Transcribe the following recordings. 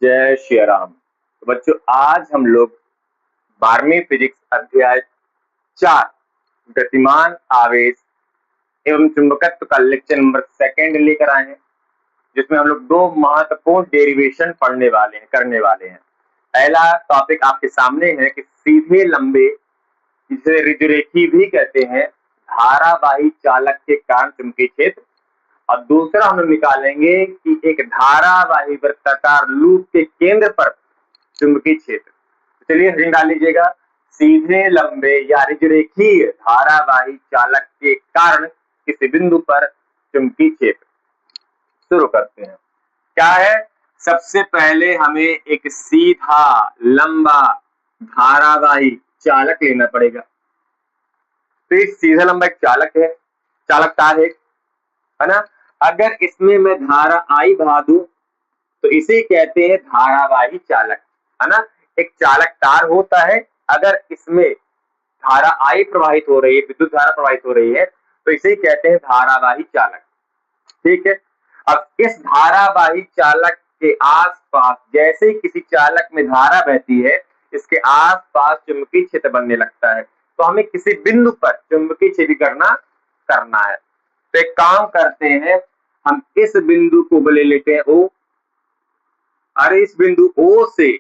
जय श्री राम। तो बच्चों, आज हम लोग 12वीं फिजिक्स अध्याय 4 गतिमान आवेश एवं चुंबकत्व का लेक्चर नंबर 2 लेकर आए हैं, जिसमें हम लोग दो महत्वपूर्ण डेरिवेशन करने वाले हैं। पहला टॉपिक आपके सामने है कि सीधे लंबे, जिसे ऋजुरेखी भी कहते हैं, धारावाही चालक के कारण चुंबकीय क्षेत्र, और दूसरा हम लोग निकालेंगे कि एक धारावाही वृत्ताकार लूप के केंद्र पर चुंबकीय क्षेत्र। तो चलिए हेडिंग डाल लीजिएगा, सीधे लंबे या ऋजुरेखीय धारावाही चालक के कारण किसी बिंदु पर चुंबकीय क्षेत्र। शुरू करते हैं। क्या है? सबसे पहले हमें एक सीधा लंबा धारावाही चालक लेना पड़ेगा। तो एक सीधा लंबा एक चालक तार है ना। अगर इसमें मैं धारा आई बहा दूं तो इसे कहते हैं धारावाही चालक, है ना। एक चालक तार होता है, अगर इसमें धारा आई प्रवाहित हो रही है, विद्युत धारा प्रवाहित हो रही है, तो इसे कहते हैं धारावाही चालक। ठीक है। अब इस धारावाही चालक के आसपास, जैसे किसी चालक में धारा बहती है, इसके आसपास चुंबकीय क्षेत्र बनने लगता है। तो हमें किसी बिंदु पर चुंबकीय क्षेत्र की गणना करना है। तो एक काम करते हैं, हम इस बिंदु को ले लेते हैं O। अरे इस बिंदु O से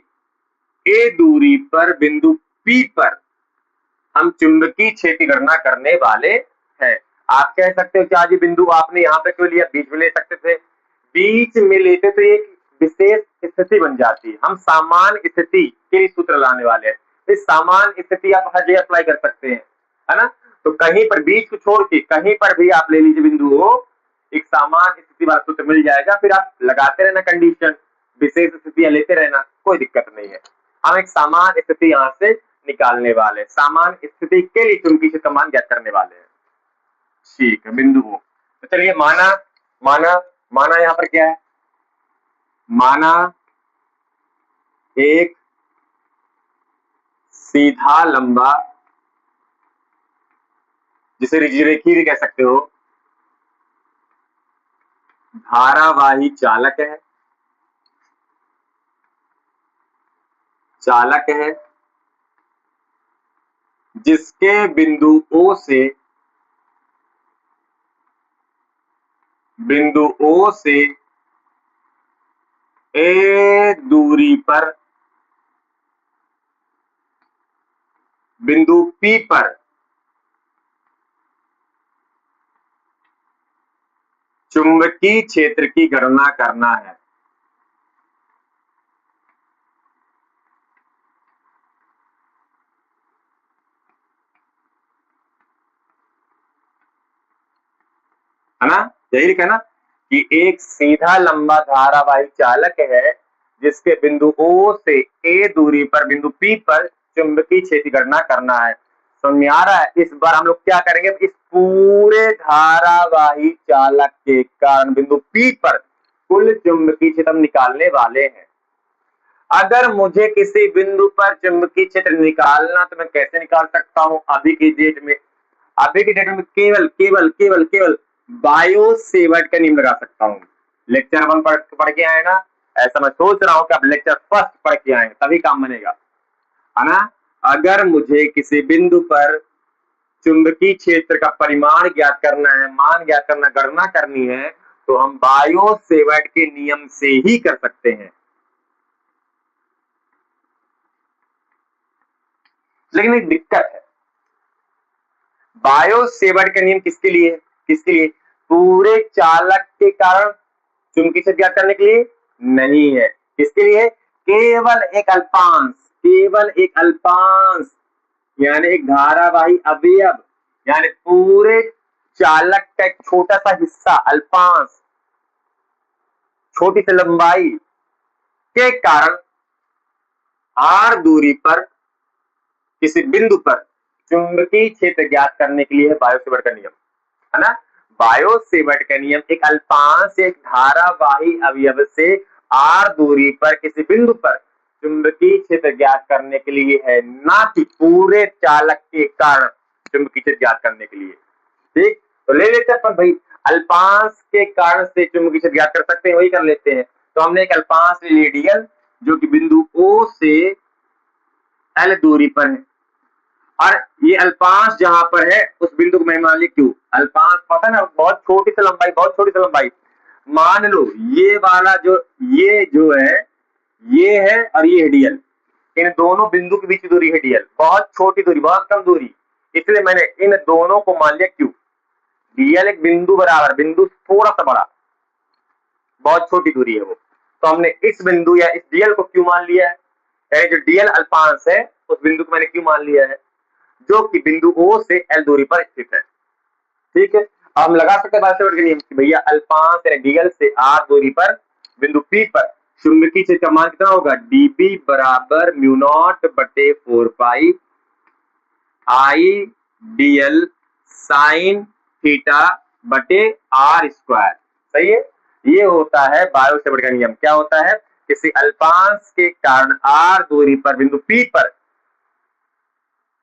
A दूरी पर बिंदु P पर हम चुंबकीय क्षेत्र की गणना करने वाले हैं। आप कह सकते हो क्या जी बिंदु आपने यहाँ पे क्यों लिया, बीच में ले सकते थे। बीच में लेते तो एक विशेष स्थिति बन जाती है। हम सामान्य स्थिति के सूत्र लाने वाले हैं। इस सामान्य स्थिति आप हर जगह अप्लाई कर सकते हैं, है ना। तो कहीं पर बीच को छोड़ के कहीं पर भी आप ले लीजिए बिंदु हो, एक सामान्य स्थिति वाला सूत्र मिल जाएगा। फिर आप लगाते रहना कंडीशन, विशेष स्थितियां लेते रहना, कोई दिक्कत नहीं है। हम एक सामान्य स्थिति यहां से निकालने वाले, सामान्य स्थिति के लिए चुंबकीय क्षेत्र मान ज्ञात करने वाले हैं। ठीक है, बिंदु हो। तो चलिए माना यहां पर क्या है, माना एक सीधा लंबा, जिसे ऋजुरेखी भी कह सकते हो, धारावाही चालक है, जिसके बिंदु O से A दूरी पर बिंदु P पर चुंबकीय क्षेत्र की गणना करना है। है ना, यही लिखा ना कि एक सीधा लंबा धारावाही चालक है, जिसके बिंदु O से A दूरी पर बिंदु P पर चुंबकीय क्षेत्र की गणना करना है। समझ में आ रहा है? इस बार हम लोग क्या करेंगे, इस पूरे धारावाही चालक के कारण बिंदु P पर कुल चुंबकीय क्षेत्र हम निकालने वाले हैं। अगर मुझे किसी बिंदु पर चुंबकीय क्षेत्र निकालना, तो मैं कैसे निकाल सकता हूं? अभी की डेट में केवल बायो सेवर्ट का नियम लगा सकता हूं। लेक्चर 1 पढ़ के आए ना, ऐसा मैं सोच रहा हूं कि अब लेक्चर 1 पढ़ के आए, तभी काम बनेगा, है ना। अगर मुझे किसी बिंदु पर चुंबकीय क्षेत्र का परिमाण ज्ञात करना है, मान ज्ञात करना, गणना करनी है, तो हम बायो सेवर्ट के नियम से ही कर सकते हैं। लेकिन एक दिक्कत है, बायो सेवर्ट का नियम किसके लिए? पूरे चालक के कारण चुंबकीय क्षेत्र ज्ञात करने के लिए नहीं है। किसके लिए? केवल एक अल्पांश, यानी एक धारावाही अवयव, यानी पूरे चालक का एक छोटा सा हिस्सा, अल्पांश, छोटी सी लंबाई के कारण r दूरी पर किसी बिंदु पर चुंबकीय क्षेत्र ज्ञात करने के लिए है बायो सेवर्ट का नियम, है ना। बायो सेवर्ट का नियम एक अल्पांश, एक धारावाही अवयव से r दूरी पर किसी बिंदु पर चुंबकीय क्षेत्र ज्ञात करने के लिए है, ना कि पूरे चालक के कारण चुंबकीय क्षेत्र ज्ञात करने के लिए। ठीक, तो ले लेते हैं अपन भाई, अल्पांश के कारण से चुंबकीय क्षेत्र ज्ञात कर सकते हैं, वही कर लेते हैं। तो हमने एक अल्पांश ले लिया dl, जो कि बिंदु O से L दूरी पर है, और ये अल्पांश जहां पर है उस बिंदु को मैं मान ली Q। अल्पांश पता ना, बहुत छोटी सी लंबाई, बहुत छोटी सी लंबाई। मान लो ये वाला जो है, ये है और ये है डीएल। इन दोनों बिंदु के बीच की दूरी है डीएल, बहुत छोटी दूरी, बहुत कम दूरी, इसलिए मैंने इन दोनों को मान लिया Q। डीएल एक बिंदु बराबर, बिंदु थोड़ा सा बड़ा, बहुत छोटी दूरी है वो, तो हमने इस बिंदु या इस डीएल को Q मान लिया है, यानी जो डीएल अल्पांश है उस बिंदु को मैंने Q मान लिया है, जो कि बिंदु O से L दूरी पर स्थित है। ठीक है, अब हम लगा सकते हैं बायोट-सेवर्ट के नियम कि भैया अल्पांश यानी डीएल से R दूरी पर बिंदु P पर चुंबकीय क्षेत्र का मान कितना होगा, dB बराबर म्यू नॉट बटे 4 पाई I dl साइन थीटा बटे R स्क्वायर। सही है, ये होता है बायोट-सेवर्ट का नियम। क्या होता है, किसी अल्पांश के कारण R दूरी पर बिंदु P पर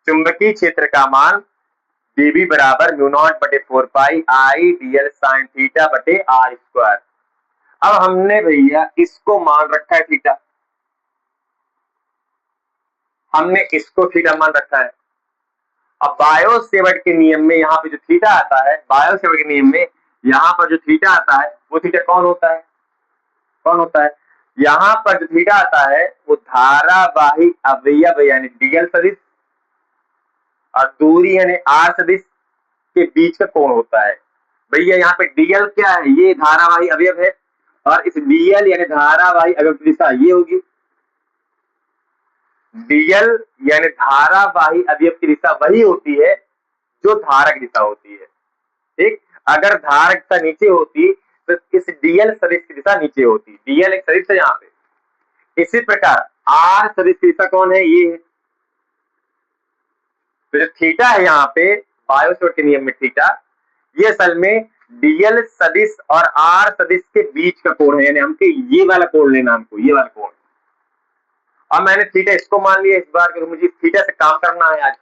चुंबकीय क्षेत्र का मान dB बराबर म्यू नॉट बटे 4 पाई I dl साइन थीटा बटे R स्क्वायर। अब हमने भैया इसको मान रखा है थीटा, हमने इसको थीटा मान रखा है। अब बायोट-सेवर्ट के नियम में यहाँ पे जो थीटा आता है, बायोट-सेवर्ट के नियम में यहाँ पर जो थीटा आता है वो थीटा कौन होता है, कौन होता है, यहाँ पर जो थीटा आता है वो धारावाही अवयव यानी डीएल सदिश और दूरी यानी आर सदिश के बीच का कोण होता है। भैया यहाँ पे डीएल क्या है, ये धारावाही अवयव है, और इस डीएल यानी धारावाही अवयव की दिशा ये होगी। डीएल यानी धारावाही अवयव की दिशा वही होती है जो धारा की दिशा होती है। ठीक, अगर धारा की दिशा नीचे होती तो इस डीएल सदिश की दिशा नीचे होती। डीएल एक सदिश है यहाँ पे। इसी प्रकार आर सदिश की दिशा कौन है, ये है। तो जो थीटा है यहाँ पे बायोट-सेवर्ट के नियम में थीटा, ये असल में डीएल सदिश और आर सदिश के बीच का कोण है, यानी हमको ये वाला कोण लेना, हमको ये वाला कोण। अब मैंने थीटा इसको मान लिया इस बार, क्योंकि मुझे थीटा से काम करना है आज।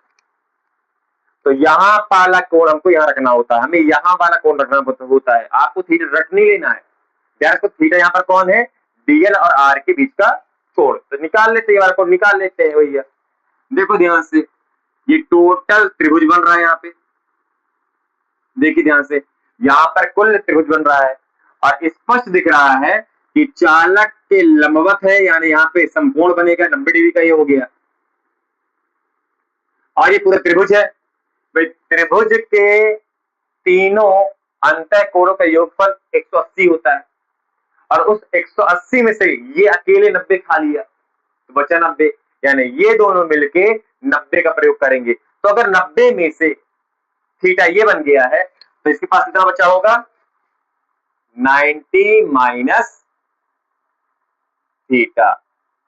तो यहाँ वाला कोण हमको यहाँ रखना होता है, हमें यहाँ वाला कोण रखना होता है, आपको थीटा रट नहीं लेना है। यार थीटा यहाँ पर कौन है, डीएल और आर के बीच का कोण। तो निकाल लेते हैं, ये वाला कोण निकाल लेते हैं भैया। देखो ध्यान से, ये टोटल त्रिभुज बन रहा है यहाँ पे, देखिए ध्यान से, यहाँ पर कुल त्रिभुज बन रहा है और स्पष्ट दिख रहा है कि चालक के लंबवत है, यानी यहाँ पे समकोण बनेगा 90 डिग्री का, ये हो गया। और ये पूरा त्रिभुज है, त्रिभुज के तीनों अंतः कोणों का योगफल 180 होता है, और उस 180 में से ये अकेले 90 खा लिया तो बचा 90, यानी ये दोनों मिलके 90 का प्रयोग करेंगे। तो अगर 90 में से थीटा ये बन गया है तो इसके पास कितना बचा होगा, 90 माइनस थीटा।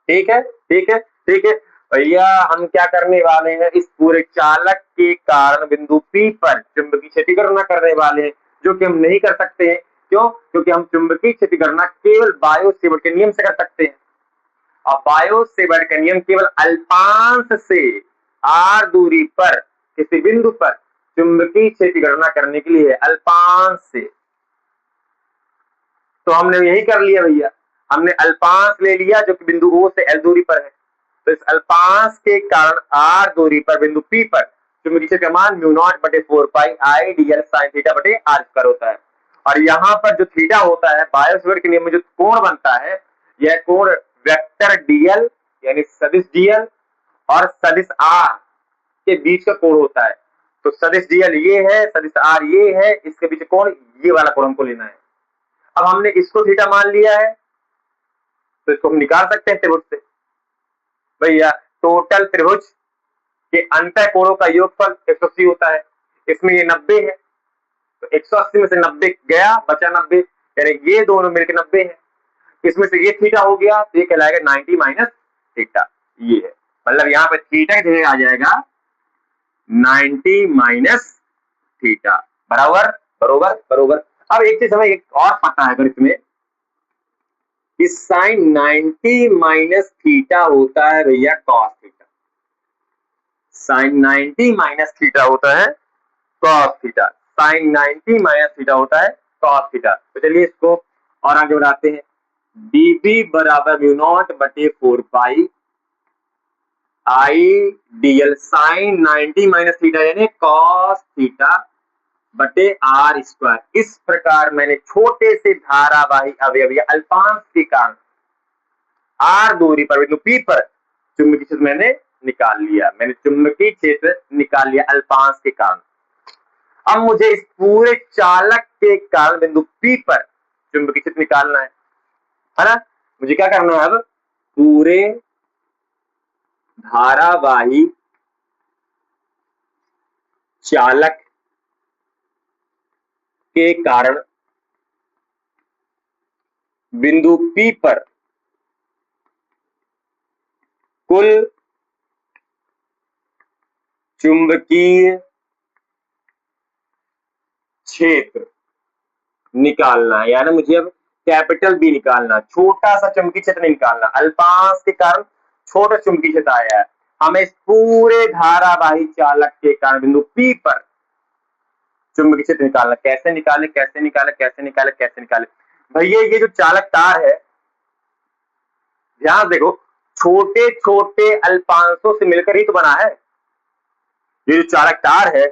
ठीक है, ठीक है, ठीक है भैया। हम क्या करने वाले हैं, इस पूरे चालक के कारण बिंदु P पर चुंबकीय क्षेत्र की गणना करने वाले हैं, जो कि हम नहीं कर सकते हैं। क्यों, क्योंकि हम चुंबकीय क्षेत्र की गणना केवल बायोट-सेवर्ट के नियम से कर सकते हैं। अब बायोट-सेवर्ट का नियम केवल अल्पांश से r दूरी पर किसी बिंदु पर चुंबकीय क्षेत्र की गणना करने के लिए, अल्पांश से। तो हमने यही कर लिया भैया, हमने अल्पांश ले लिया जो कि बिंदु O से L दूरी पर है। तो इस अल्पांश के कारण R दूरी पर बिंदु P पर चुंबकीय क्षेत्र का मान म्यू नॉट बटे 4 पाई I dl साइन थीटा बटे R स्क्वायर होता है। और यहाँ पर जो थीटा होता है, बायोट-सेवर्ट के नियम में जो कोण बनता है, यह कोण वेक्टर dl यानी सदिश dl और सदिश R के बीच का कोण होता है। तो सदिश dl ये है, सदिश R ये है, इसके बीच कोण ये वाला कोण हमको लेना है। अब हमने इसको थीटा मान लिया है तो इसको हम निकाल सकते हैं त्रिभुज से। भैया टोटल त्रिभुज के अंतः कोणों का योगफल 180 होता है, इसमें ये 90 है, तो 180 में से 90 गया, बचा 90, यानी ये दोनों मिलकर 90 है। इसमें से ये थीटा हो गया तो ये कहलाएगा 90 माइनस थीटा। ये है, मतलब यहाँ पे थीटा की जगह आ जाएगा 90 माइनस थीटा। बराबर बरोबर बरोबर। अब एक चीज हमें एक और पता है, अगर इसमें इस साइन 90 माइनस थीटा होता है भैया cos theta. Sine 90 minus theta होता है cos theta. Sine 90 minus theta होता है कॉस थीटा। तो चलिए इसको और आगे बढ़ाते हैं। dB बराबर म्यू नॉट बटे 4 पाई आई dl साइन 90 माइनस थीटा यानी कॉस थीटा बटे आर स्क्वायर। इस प्रकार मैंने छोटे से धारावाही अवयव या अल्पांश के कारण आर दूरी पर बिंदु पी पर चुंबकीय क्षेत्र मैंने निकाल लिया। मैंने चुंबकीय क्षेत्र निकाल लिया अल्पांश के कारण। अब मुझे इस पूरे चालक के कारण बिंदु पी पर चुंबकीय क्षेत्र निकालना है ना। मुझे क्या करना है, अब पूरे धारावाही चालक के कारण बिंदु पी पर कुल चुंबकीय क्षेत्र निकालना है। यानी मुझे अब कैपिटल बी निकालना, छोटा सा चुंबकीय क्षेत्र निकालना। अल्पांश के कारण छोटा चुंबकीय क्षेत्र आया है, हमें इस पूरे धारावाही चालक के कारण बिंदु पी पर चुंबकीय क्षेत्र निकालना। कैसे निकाले कैसे निकाले कैसे निकाले कैसे निकाले भैया, ये जो चालक तार है, ध्यान देखो, छोटे छोटे अल्पांशों से मिलकर ही तो बना है। ये जो चालक तार है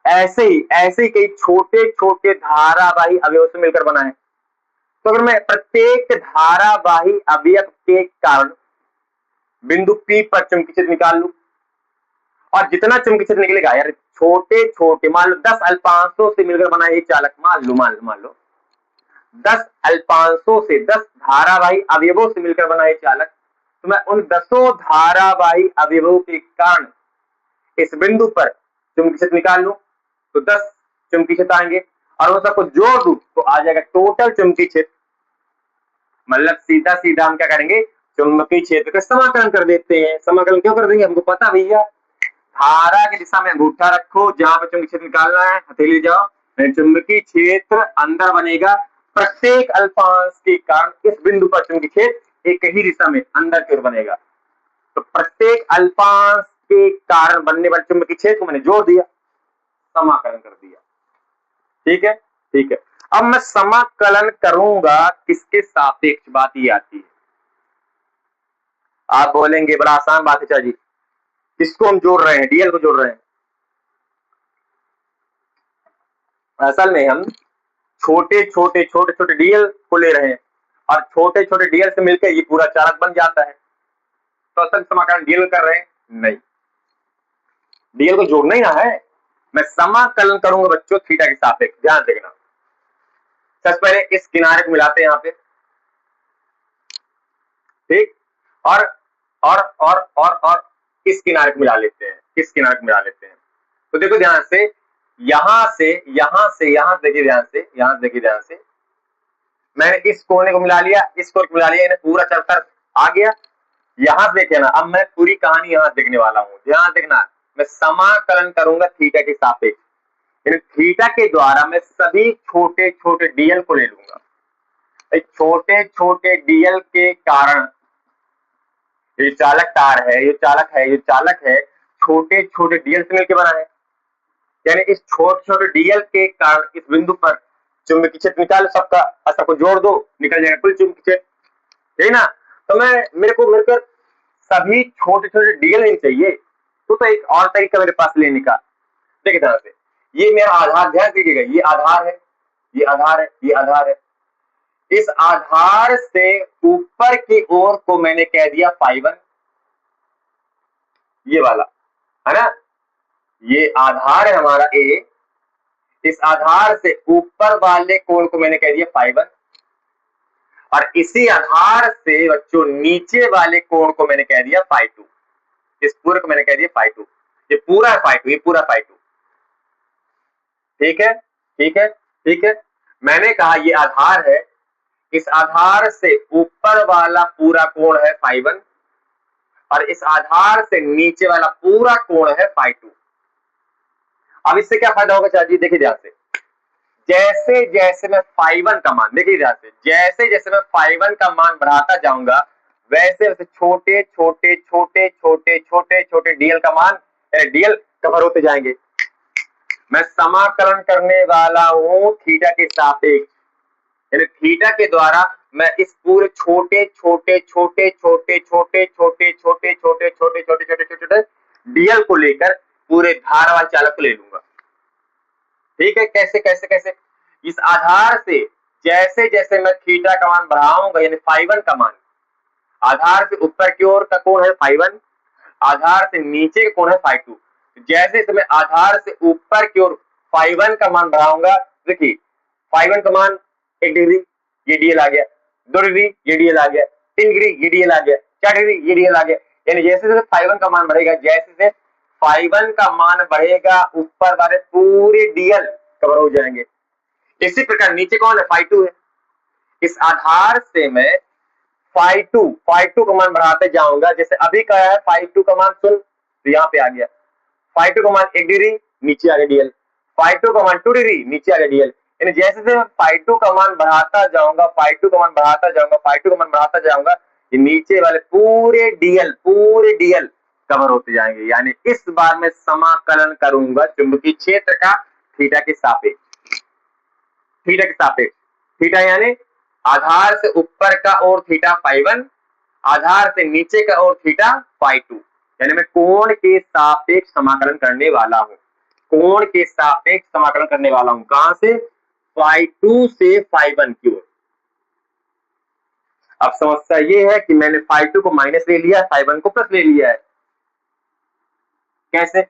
ऐसे ही कई छोटे छोटे धारावाही अवयवों से मिलकर बना है। तो अगर मैं प्रत्येक धारावाही अवयव के कारण बिंदु पी पर चुंबकीय क्षेत्र निकाल लूं, और जितना चुंबकीय क्षेत्र निकलेगा यार, छोटे छोटे, मान लो 10 अल्पांशों से मिलकर बना है ये चालक, मान लो 10 अल्पांशों से, 10 धारावाही अवयवों से मिलकर बना है चालक, तो मैं उन 10 धारावाही अवयवों के कारण इस बिंदु पर चुंबकीय क्षेत्र निकाल लूं तो 10 चुंबकीय क्षेत्र आएंगे, और उन सबको जोड़ दूं तो आ जाएगा टोटल चुंबकीय क्षेत्र। मतलब सीधा सीधा हम क्या करेंगे, चुंबकीय क्षेत्र का समाकलन कर देते हैं। समाकलन क्यों कर देंगे, हमको पता भैया, धारा की दिशा में अंगूठा रखो, जहां पर चुंबकीय क्षेत्र निकालना है हथेली जाओ, चुंबकीय क्षेत्र अंदर बनेगा। प्रत्येक अल्पांश के कारण इस बिंदु पर चुंबकीय क्षेत्र एक ही दिशा में अंदर की ओर बनेगा। तो प्रत्येक अल्पांश के कारण बनने वाले चुंबकीय क्षेत्र को मैंने जोड़ दिया, समाकलन कर दिया। ठीक है, ठीक है। अब मैं समाकलन करूंगा किसके सापेक्ष, बात ये आती है। आप बोलेंगे बड़ा आसान बात है चाची, किसको हम जोड़ रहे हैं, डीएल को जोड़ रहे हैं। असल में हम छोटे छोटे डीएल को ले रहे हैं, और छोटे छोटे डीएल से मिलकर ये पूरा चालक बन जाता है। तो असल समाकलन डीएल कर रहे हैं नहीं, डीएल को जोड़ना ही ना है। मैं समाकलन करूंगा बच्चों थीटा के सापेक्ष, ध्यान देखना। सबसे पहले इस किनारे को मिलाते हैं यहाँ पे, ठीक, और इस किनारे को मिला लेते हैं, इस किनारे को मिला लेते हैं। तो देखो ध्यान से, यहां से देखिए ध्यान से, यहां से देखिए ध्यान से, मैंने इस कोने को मिला लिया, इस कोने को मिला लिया, इन्हें पूरा चलकर आ गया। यहां से देखे ना, अब मैं पूरी कहानी यहां देखने वाला हूं, ध्यान देखना। मैं समाकलन करूंगा थीटा के सापेक्ष, थीटा के द्वारा मैं सभी छोटे छोटे डीएल को ले लूंगा। छोटे छोटे डीएल के कारण ये चालक तार है, ये चालक है, छोटे छोटे डीएल से मिलकर बना है। यानी इस छोटे छोटे डीएल के कारण इस बिंदु पर चुंबकीय क्षेत्र निकाल, सबको जोड़ दो, निकल जाएगा कुल चुंबकीय क्षेत्र, ठीक ना। तो मेरे को सभी छोटे छोटे डीएल नहीं चाहिए, तो एक और तरीका मेरे पास लेने का। देखिए ध्यान से, ये मेरा आधार, ध्यान दीजिएगा, ये आधार है, ये आधार है, ये आधार है। इस आधार से ऊपर की ओर को मैंने कह दिया φ1, ये वाला है ना, ये आधार है हमारा ए। इस आधार से ऊपर वाले कोण को मैंने कह दिया φ1, और इसी आधार से बच्चों नीचे वाले कोण को मैंने कह दिया φ2। इस पूरे को मैंने कह दिया φ2, ये पूरा है φ2, ये पूरा φ2। ठीक है, ठीक है, ठीक है। मैंने कहा ये आधार है, इस आधार से ऊपर वाला पूरा कोण है φ1, और इस आधार से नीचे वाला पूरा कोण है φ2। अब इससे क्या फायदा होगा चाची, देखिए ध्यान से, जैसे जैसे मैं φ1 का मान, देखिए ध्यान से, जैसे जैसे मैं φ1 का मान बढ़ाता जाऊंगा, वैसे वैसे छोटे छोटे छोटे छोटे छोटे छोटे डीएल का मान, डीएल कवर होते जाएंगे। मैं समाकलन करने वाला हूं थीटा के सापेक्ष, यानी थीटा के द्वारा मैं इस पूरे छोटे छोटे छोटे छोटे छोटे छोटे छोटे छोटे छोटे छोटे छोटे छोटे छोटे डीएल को लेकर पूरे धारवाही चालक को ले लूंगा। ठीक है, कैसे कैसे कैसे, इस आधार से जैसे जैसे मैं थीटा का मान बढ़ाऊंगा, यानी फाई 1 का मान, आधार से ऊपर की ओर का कोण है फाई 1, आधार से नीचे का कोण है फाई 2। जैसे जैसे मैं आधार से ऊपर की ओर फाई 1 का मान बढ़ाऊंगा, देखिए फाई 1 का मान 1 डिग्री, ये डीएल आ गया, 2 डिग्री ये डीएल आ गया, 3 डिग्री ये डीएल आ गया, 4 डिग्री ये डीएल आ गया। यानी जैसे जैसे फाई 1 का मान बढ़ेगा, जैसे जैसे फाई 1 का मान बढ़ेगा, ऊपर वाले पूरे डीएल कवर हो जाएंगे। इसी प्रकार नीचे कौन है, फाई 2 है। इस आधार से मैं फाई 2 का मान बढ़ाते जाऊंगा। जैसे अभी का है फाई 2 का मान 0, तो यहाँ पे आ गया। फाई 2 का मान 1 डिग्री, नीचे आ गया डीएल। फाई 2 का मान 2 डिग्री, नीचे आ गया डीएल। यानी जैसे जैसे मैं फाई 2 का मान बढ़ाता जाऊंगा, फाई 2 का मान बढ़ाता जाऊंगा, फाई 2 का मान बढ़ाता जाऊंगा, ये नीचे वाले पूरे डीएल कवर होते जाएंगे। यानी इस बार मैं समाकलन करूंगा चुंबकीय क्षेत्र का थीटा के सापेक्ष। थीटा के सापेक्ष, थीटा यानी आधार से ऊपर का ओर थीटा फाई 1, आधार से नीचे का ओर थीटा फाई 2। यानी मैं कोण के सापेक्ष समाकलन करने वाला हूं, कोण के सापेक्ष समाकलन करने वाला हूं। कहां से, फाई 2 से फाई 1 की ओर। अब समस्या ये है कि मैंने फाई 2 को माइनस ले लिया, फाई 1 को प्लस ले लिया है। कैसे,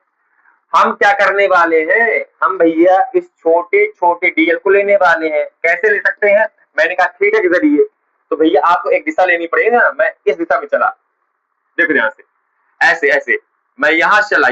हम क्या करने वाले हैं, हम भैया इस छोटे छोटे डीएल को लेने वाले हैं। कैसे ले सकते हैं, मैंने कहा थीटा के जरिए। तो भैया आपको एक दिशा लेनी पड़ेगी ना, मैं इस दिशा में चला, देखो ध्यान से, ऐसे ऐसे मैं यहां चला,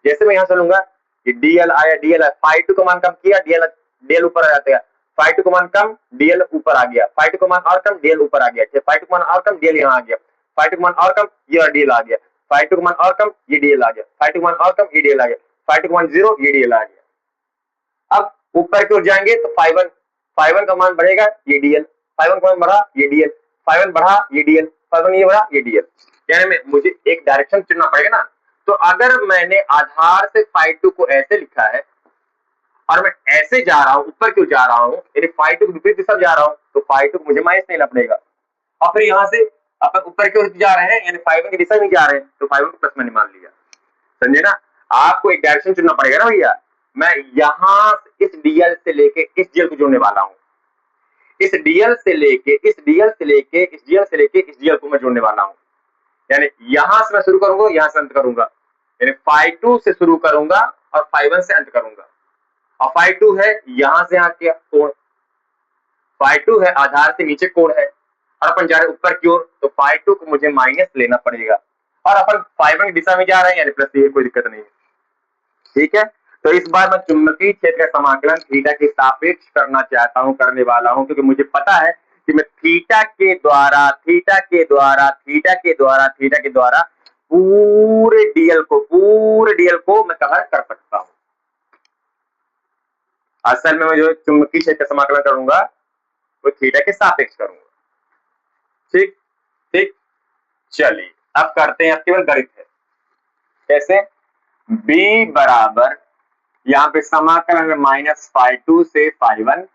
जैसे मैं यहां चलूंगा, ये डीएल आया, फाई 2 का मान कम किया, डीएल ऊपर आ जाता है। फाई 2 का मान कम, डीएल ऊपर आ गया। फाई 2 का मान और कम, डीएल ऊपर आ गया। फाई 2 का मान और कम, डीएल यहाँ आ गया। फाई 2 का मान और कम, ये डीएल आ गया। फाई 2 का मान और कम, ये डीएल आ गया। फाई 2 का मान और कम, ये डीएल आ गया। फाई 2 का मान 0, ये डीएल आ गया। अब ऊपर की ओर जाएंगे तो फाई 1 का मान बढ़ेगा, ये डीएल। फाई 1 का मान बढ़ा, ये डीएल। फाई 1 बढ़ा, ये डीएल। फाई 1 ये बढ़ा, ये डीएल। यानी मुझे एक डायरेक्शन चुनना पड़ेगा ना। तो अगर मैंने आधार से फाई 2 को ऐसे लिखा है और मैं ऐसे जा रहा हूं, ऊपर क्यों जा रहा हूं, यानी फाई 2 की विपरीत दिशा जा रहा हूं, तो फाई 2 को मुझे माइनस लेना पड़ेगा। और फिर यहां से अपन ऊपर की ओर जा रहे हैं, यानी फाई 1 की दिशा में जा रहे हैं, तो फाई 1 को प्लस मैंने मान लिया। समझे ना, आपको एक डायरेक्शन चुनना पड़ेगा ना भैया। मैं यहां इस डीएल से लेके इस डीएल को जोड़ने वाला हूं, इस डीएल से लेके इस डीएल से लेके इस डीएल से लेके इस डीएल को मैं जोड़ने वाला हूं। यानी यहां से मैं शुरू करूंगा, यहां से अंत करूंगा। यानी फाई 2 से शुरू करूंगा और फाई 1 से अंत करूंगा। और फाई 2 है यहां से यहां के कोण, फाई 2 है आधार से नीचे कोण है, और अपन जा रहे ऊपर की ओर, तो फाई 2 को मुझे माइनस लेना पड़ेगा। और अपन फाई 1 की दिशा में जा रहे हैं, यानी प्लस, ये कोई दिक्कत नहीं है। ठीक है, तो इस बार मैं चुंबकीय क्षेत्र का समाकलन थीटा के सापेक्ष करना चाहता हूं, करने वाला हूं, क्योंकि मुझे पता है कि मैं थीटा के द्वारा पूरे डीएल को मैं कवर कर सकता हूं। असल में मैं जो चुंबकीय क्षेत्र का समाकलन करूंगा वो थीटा के सापेक्ष करूंगा। ठीक ठीक, चलिए अब करते हैं, केवल गणित है। कैसे, b बराबर, यहाँ पे समाकलन में माइनस फाई 2 से फाई 1,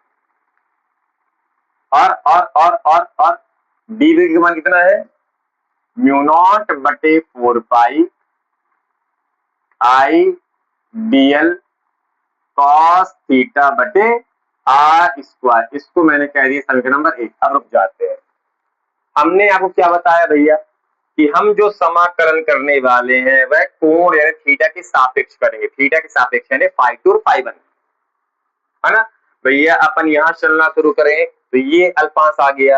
और डी का मान कितना है, म्यू नॉट बटे 4 पाई आई डीएल कॉस थीटा बटे आर स्क्वायर। इसको मैंने कह दिया समीकरण नंबर 1। अब रुक जाते हैं, हमने आपको क्या बताया भैया कि हम जो समाकलन करने वाले हैं वह कोण यानी थीटा के सापेक्ष करेंगे। थीटा के सापेक्ष यानी फाई 2 और फाई 1, है ना भैया। अपन यहां चलना शुरू करें तो ये अल्पांश आ गया,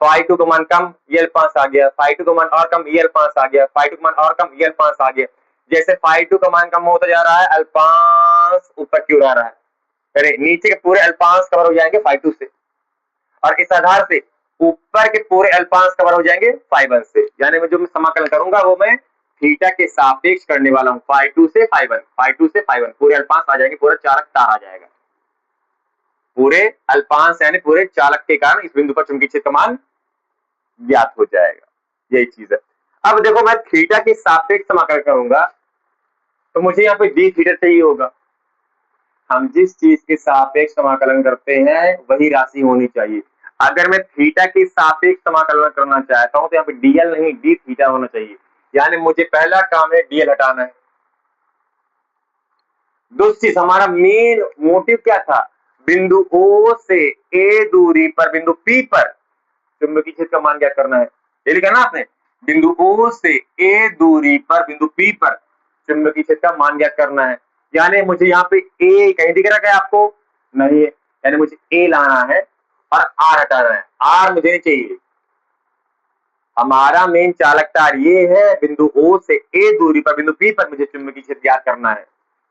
फाई 2 का मान कम, ये अल्पांश आ गया। फाई 2 का मान और कम, ये अल्पांश आ गया। फाई 2 का मान और कम, ये अल्पांश आ गया। जैसे फाई 2 का मान कम होता जा रहा है, अल्पांश ऊपर की ओर आ रहा है, यानी नीचे के पूरे अल्पांश कवर हो जाएंगे फाई 2 से, और इस आधार से ऊपर के पूरे अल्पांश कवर हो जाएंगे फाई 1 से। यानी मैं जो मैं समाकलन करूंगा वो मैं थीटा के सापेक्ष करने वाला हूं, फाई 2 से फाई 1, फाई 2 से फाई 1, पूरे अल्पांश आ जाएंगे, पूरा चालक तार आ जाएगा। पूरे अल्पांश यानी पूरे चालक के कारण इस बिंदु पर चुंबकीय क्षेत्र का मान ज्ञात हो जाएगा। यही चीज है। अब देखो, मैं थीटा के सापेक्ष समाकलन करूंगा तो मुझे यहाँ पे डी थीटा चाहिए होगा। हम जिस चीज के सापेक्ष समाकलन करते हैं वही राशि होनी चाहिए। अगर मैं थीटा के सापेक्ष समाकलन करना चाहता हूं तो यहाँ पे डीएल नहीं डी थीटा होना चाहिए, यानी मुझे पहला काम है डीएल हटाना है। दूसरी चीज, हमारा मेन मोटिव क्या था, बिंदु ओ से ए दूरी पर बिंदु पी पर चुंबकीय क्षेत्र का मान ज्ञात करना है। ये लिखा ना आपने, बिंदु ओ से ए दूरी पर बिंदु पी पर चुंबकीय क्षेत्र का मान ज्ञात करना है। यानी मुझे यहाँ पे ए कहीं दिख रहा है आपको, नहीं है, यानी मुझे ए लाना है और आर हटाना है। आर मुझे नहीं चाहिए, हमारा मेन चालक तार ये है, बिंदु ओ से ए दूरी पर बिंदु पी पर मुझे चुंबकीय क्षेत्र ज्ञात करना है।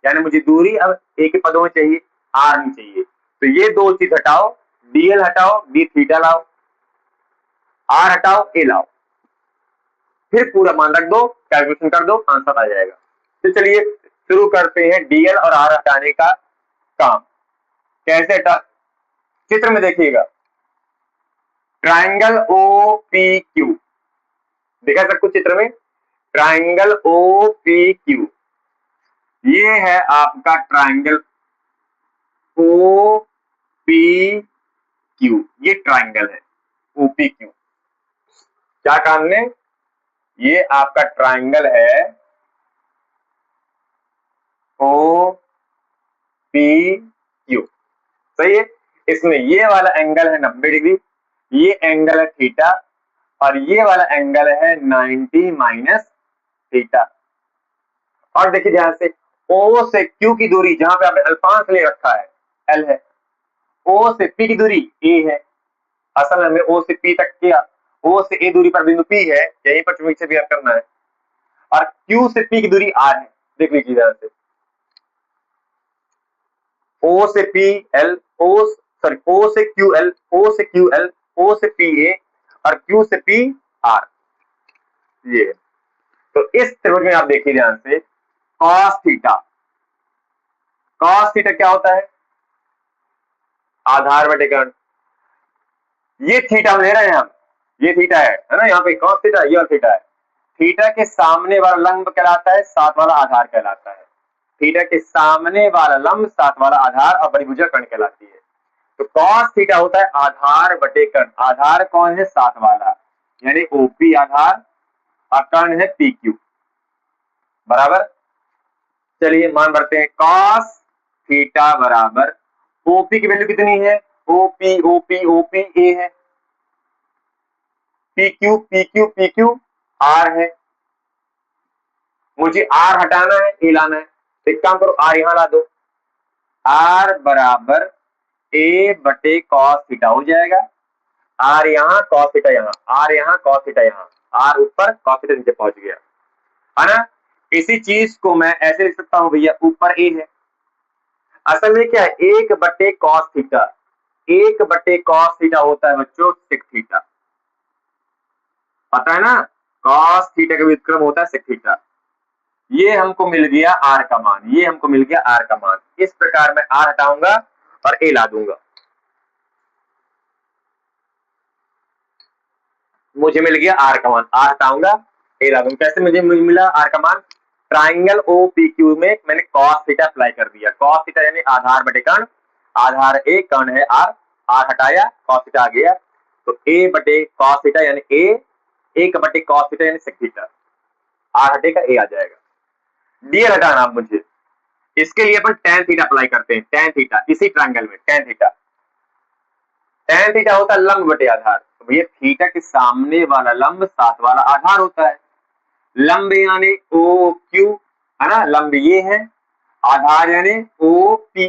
यानी मुझे दूरी अब ए के पदों में चाहिए, आर नहीं चाहिए। तो ये दो चीज हटाओ, डीएल हटाओ, डी थीटा लाओ, आर हटाओ, ए लाओ, फिर पूरा मान रख दो, कैलकुलेशन कर दो, आंसर आ जाएगा। तो चलिए शुरू करते हैं डीएल और आर हटाने का काम। कैसे हटा, चित्र में देखिएगा, ट्राइंगल ओ पी क्यू देखा सब कुछ चित्र में, ट्राइंगल ओ पी क्यू, ये है आपका ट्राइंगल ओ पी क्यू, ये ट्राइंगल है ओ पी क्यू। क्या काम ने, ये आपका ट्राइंगल है ओ पी क्यू, सही है। इसमें ये वाला एंगल है 90 डिग्री, ये एंगल है थीटा, और ये वाला एंगल है 90 माइनस थीटा। और देखिए ध्यान से, ओ से क्यू की दूरी, जहां पे आपने अल्फांस ले रखा है एल है, ओ से पी की दूरी ए है। असल में हमें ओ से पी तक किया, ओ से ए दूरी पर बिंदु पी है, यहीं पर चुंबकीय क्षेत्र ज्ञात करना है, और क्यू से पी की दूरी आर है। देख लीजिए ध्यान से, ओ से पी एल, ओ सॉरी ओ से क्यू एल, ओ से क्यू एल, ओ से पी ए, और क्यू से पी आर, ये। तो इस त्रिभुज में आप देखिए ध्यान से, कॉस थीटा, कॉस थीटा क्या होता है, आधार बटे कर्ण। ये थीटा हम ले रहे हैं, हम ये थीटा है ना, यहाँ पे कॉस थीटा, ये और थीटा है। थीटा के सामने वाला लंब कहलाता है, साथ वाला आधार कहलाता है। थीटा के सामने वाला लंब, साथ वाला आधार, और परिभुजा कर्ण कहलाती है। तो कॉस थीटा होता है आधार बटे कर्ण। आधार कौन है, साथ वाला, यानी ओपी आधार, और कर्ण है पी क्यू, बराबर। चलिए मान भरते हैं, कॉस थीटा बराबर, ओपी की वैल्यू कितनी है, ओपी ओपी ओपी ए है, P Q P Q P Q R है। मुझे आर हटाना है, ए लाना है, तो एक काम करो, आर यहां ला दो, आर बराबर ए बटे कॉस थीटा हो जाएगा। आर यहां, कॉस थीटा यहां, आर यहां, कॉस थीटा यहां, आर ऊपर, कॉस थीटा नीचे पहुंच गया, है ना। इसी चीज को मैं ऐसे लिख सकता हूं भैया, ऊपर ए है, असल में क्या है, एक बटे कॉस थीटा, एक बटे कॉस थीटा होता है बच्चों सेक थीटा, पता है ना, कॉस थीटा का व्युत्क्रम होता है सेक थीटा। ये हमको मिल गया आर का मान, ये हमको मिल गया आर का मान। इस प्रकार मैं आर हटाऊंगा और ए ला दूंगा, मुझे मिल गया आर का मान, आर हटाऊंगा ए ला दूंगा। कैसे मुझे मिला आर का मान, ट्राइंगल ओ पी क्यू में मैंने कॉस थीटा अप्लाई कर दिया। कॉस थीटा यानी आधार बटे कर्ण, आधार ए, कर्ण है आर, आर हटाया, कॉस थीटा आ गया, तो ए बटे कॉस थीटा यानी ए, एक बटे कॉस थीटा यानी सेक थीटा, आर हटेगा ए आ जाएगा। डीएल हटाना आप मुझे, इसके लिए अपन tan थीटा अप्लाई करते हैं, tan थीटा, इसी ट्रायंगल में tan थीटा, tan थीटा होता है लंब बटे आधार। तो भैया थीटा के सामने वाला लंब, साथ वाला आधार होता है। लंब यानी ओ क्यू, है ना, लंब ये है, आधार यानी ओ पी,